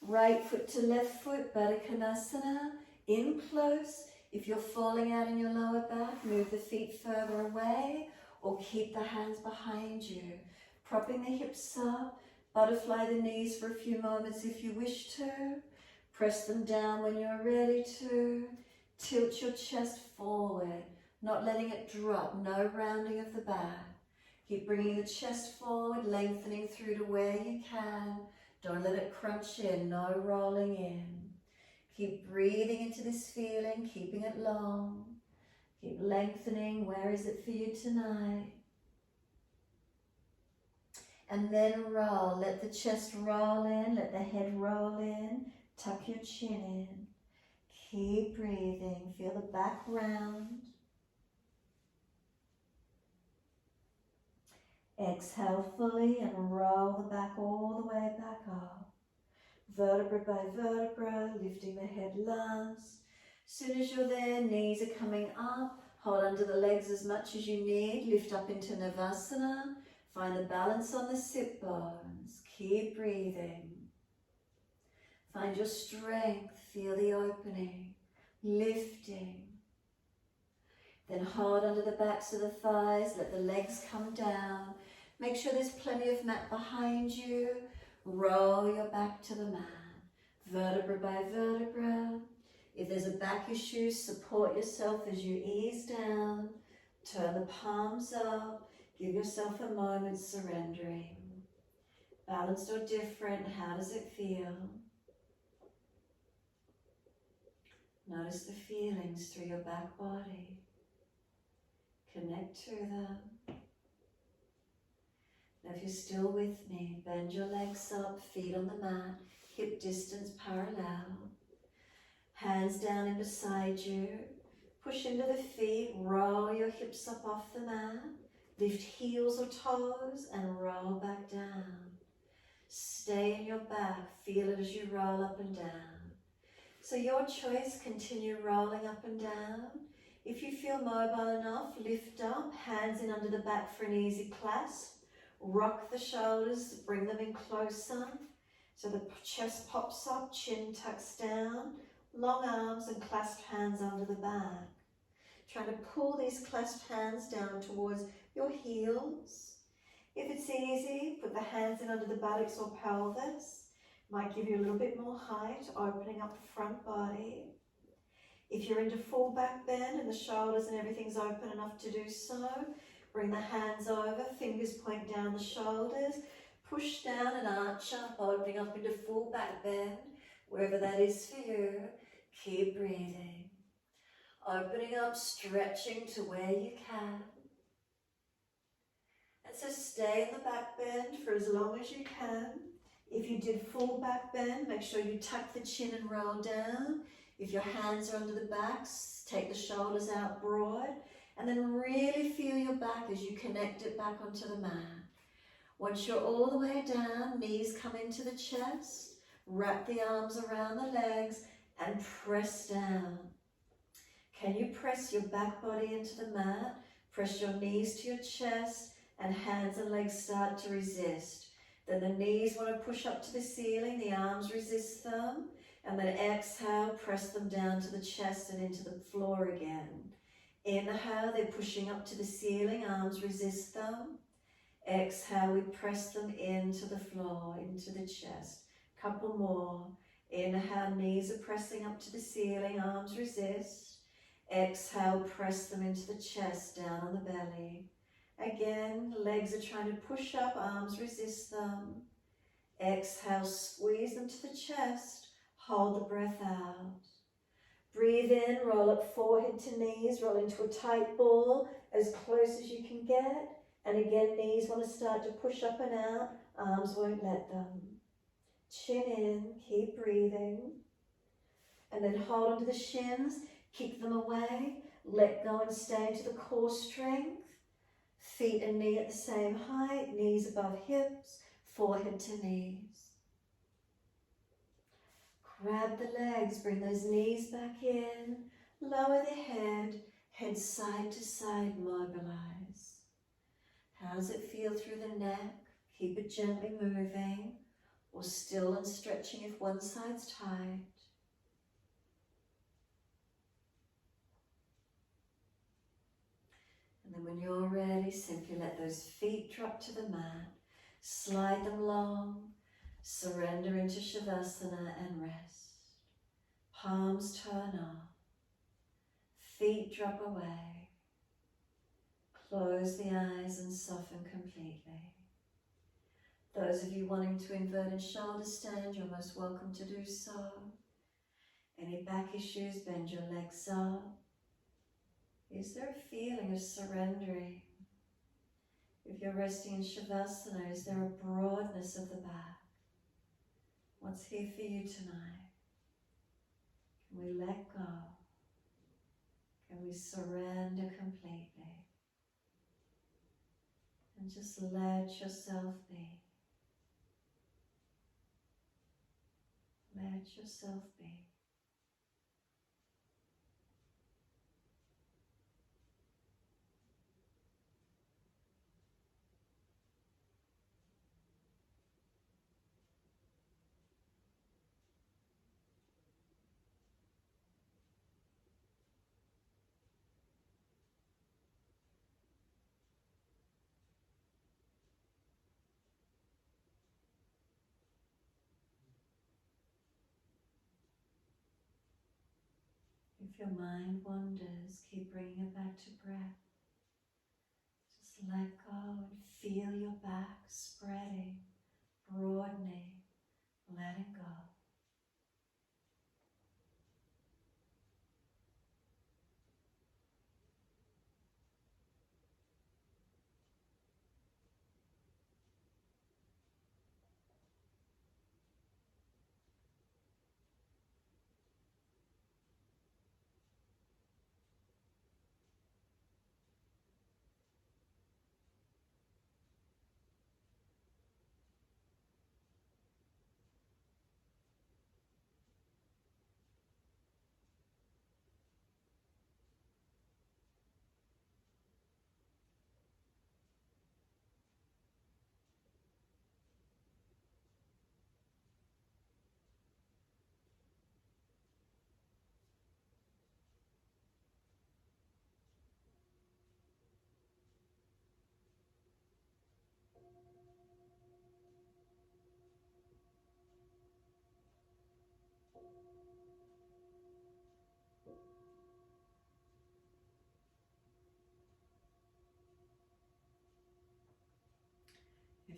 Right foot to left foot, Baddha Konasana. In close. If you're falling out in your lower back, move the feet further away or keep the hands behind you. Propping the hips up, butterfly the knees for a few moments if you wish to. Press them down when you're ready to. Tilt your chest forward, not letting it drop, no rounding of the back. Keep bringing the chest forward, lengthening through to where you can. Don't let it crunch in, no rolling in. Keep breathing into this feeling, keeping it long. Keep lengthening. Where is it for you tonight? And then roll. Let the chest roll in. Let the head roll in. Tuck your chin in. Keep breathing. Feel the back round. Exhale fully and roll the back all the way back up. Vertebra by vertebra, lifting the head last. Soon as you're there, knees are coming up. Hold under the legs as much as you need. Lift up into Navasana. Find the balance on the sit bones. Keep breathing. Find your strength. Feel the opening. Lifting. Then hold under the backs of the thighs. Let the legs come down. Make sure there's plenty of mat behind you. Roll your back to the mat, vertebra by vertebra. If there's a back issue, support yourself as you ease down. Turn the palms up. Give yourself a moment surrendering. Balanced or different, how does it feel? Notice the feelings through your back body. Connect to them. Now if you're still with me, bend your legs up, feet on the mat, hip distance parallel. Hands down in beside you. Push into the feet, roll your hips up off the mat. Lift heels or toes and roll back down. Stay in your back, feel it as you roll up and down. So your choice, continue rolling up and down. If you feel mobile enough, lift up, hands in under the back for an easy clasp. Rock the shoulders, bring them in closer. So the chest pops up, chin tucks down. Long arms and clasped hands under the back. Trying to pull these clasped hands down towards your heels. If it's easy, put the hands in under the buttocks or pelvis. Might give you a little bit more height, opening up the front body. If you're into full back bend and the shoulders and everything's open enough to do so, Bring the hands over, fingers point down the shoulders. Push down and arch up, opening up into full back bend, wherever that is for you. Keep breathing. Opening up, stretching to where you can. And so stay in the back bend for as long as you can. If you did full back bend, make sure you tuck the chin and roll down. If your hands are under the backs, take the shoulders out broad. And then really feel your back as you connect it back onto the mat. Once you're all the way down, knees come into the chest. Wrap the arms around the legs and press down. Can you press your back body into the mat? Press your knees to your chest and hands and legs start to resist. Then the knees want to push up to the ceiling, the arms resist them. And then exhale, press them down to the chest and into the floor again. Inhale, they're pushing up to the ceiling, arms resist them. Exhale, we press them into the floor, into the chest. Couple more. Inhale, knees are pressing up to the ceiling, arms resist. Exhale, press them into the chest, down on the belly. Again, legs are trying to push up, arms resist them. Exhale, squeeze them to the chest, hold the breath out. Breathe in, roll up forehead to knees, roll into a tight ball, as close as you can get. And again, knees want to start to push up and out, arms won't let them. Chin in, keep breathing. And then hold onto the shins, kick them away, let go and stay into the core strength. Feet and knee at the same height, knees above hips, forehead to knees. Grab the legs, bring those knees back in, lower the head, head side to side, mobilize. How does it feel through the neck? Keep it gently moving, or still and stretching if one side's tight. And then when you're ready, simply let those feet drop to the mat, slide them long, surrender into Shavasana and rest. Palms turn off, feet drop away. Close the eyes and soften completely. Those of you wanting to invert and shoulder stand, you're most welcome to do so. Any back issues, bend your legs up. Is there a feeling of surrendering? If you're resting in Shavasana, is there a broadness of the back? What's here for you tonight? Can we let go? Can we surrender completely? And just let yourself be. Let yourself be. If your mind wanders, keep bringing it back to breath. Just let go and feel your back spreading, broadening, letting go.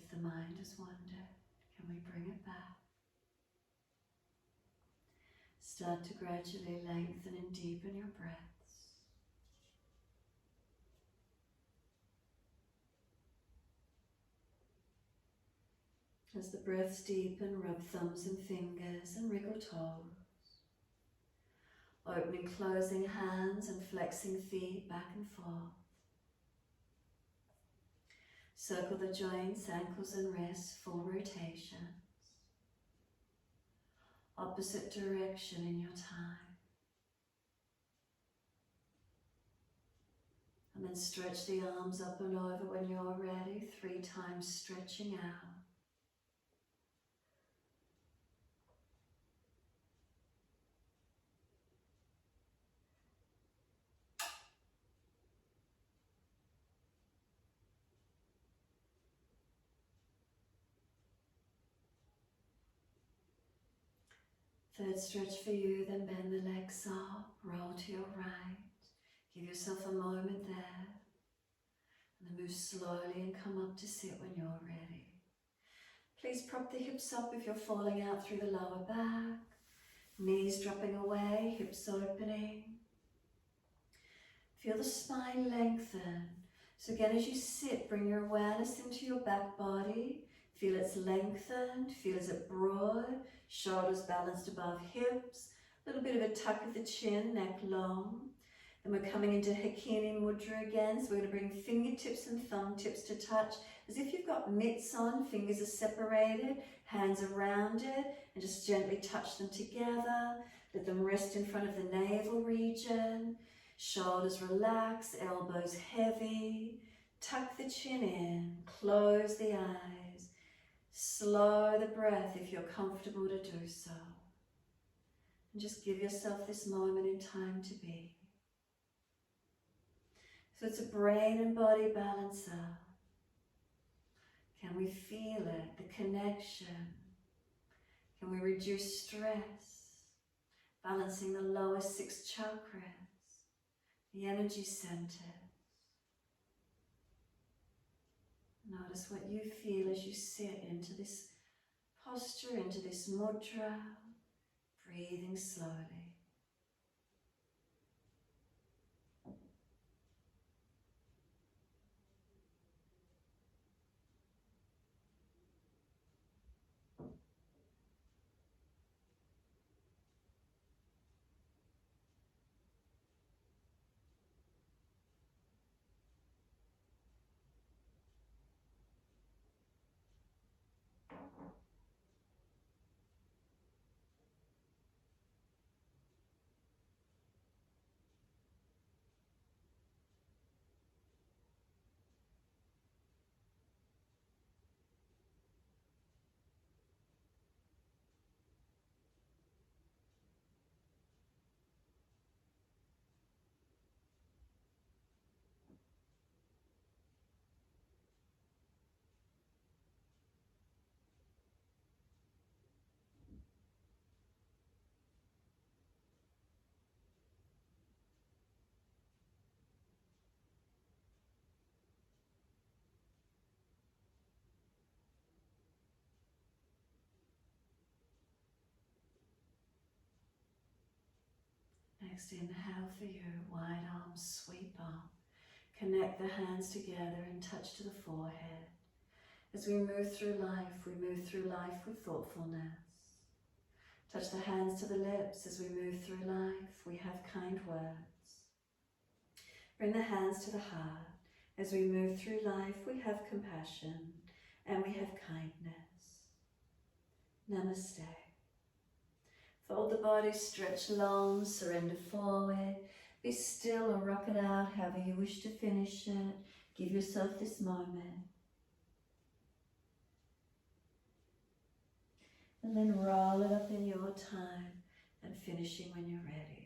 if the mind has wandered, can we bring it back? Start to gradually lengthen and deepen your breaths. As the breaths deepen, rub thumbs and fingers and wriggle toes. Opening, closing hands and flexing feet back and forth. Circle the joints, ankles and wrists, full rotations. Opposite direction in your time. And then stretch the arms up and over when you're ready, 3 times stretching out. Third stretch for you, then bend the legs up, roll to your right. Give yourself a moment there. And then move slowly and come up to sit when you're ready. Please prop the hips up if you're falling out through the lower back. Knees dropping away, hips opening. Feel the spine lengthen. So again, as you sit, bring your awareness into your back body. Feel it's lengthened, feel as it broad, shoulders balanced above hips, a little bit of a tuck of the chin, neck long. Then we're coming into Hakini Mudra again, so we're going to bring fingertips and thumb tips to touch, as if you've got mitts on, fingers are separated, hands around it, and just gently touch them together. Let them rest in front of the navel region, shoulders relax, elbows heavy, tuck the chin in, close the eyes. Slow the breath if you're comfortable to do so. And just give yourself this moment in time to be. So it's a brain and body balancer. Can we feel it, the connection? Can we reduce stress? Balancing the lower 6 chakras, the energy centers. Notice what you feel as you sit into this posture, into this mudra, breathing slowly. Next inhale for you, wide arms sweep up. Connect the hands together and touch to the forehead. As we move through life with thoughtfulness. Touch the hands to the lips as we move through life. We have kind words. Bring the hands to the heart. As we move through life, we have compassion and we have kindness. Namaste. Fold the body, stretch long, surrender forward. Be still or rock it out however you wish to finish it. Give yourself this moment. And then roll it up in your time and finishing when you're ready.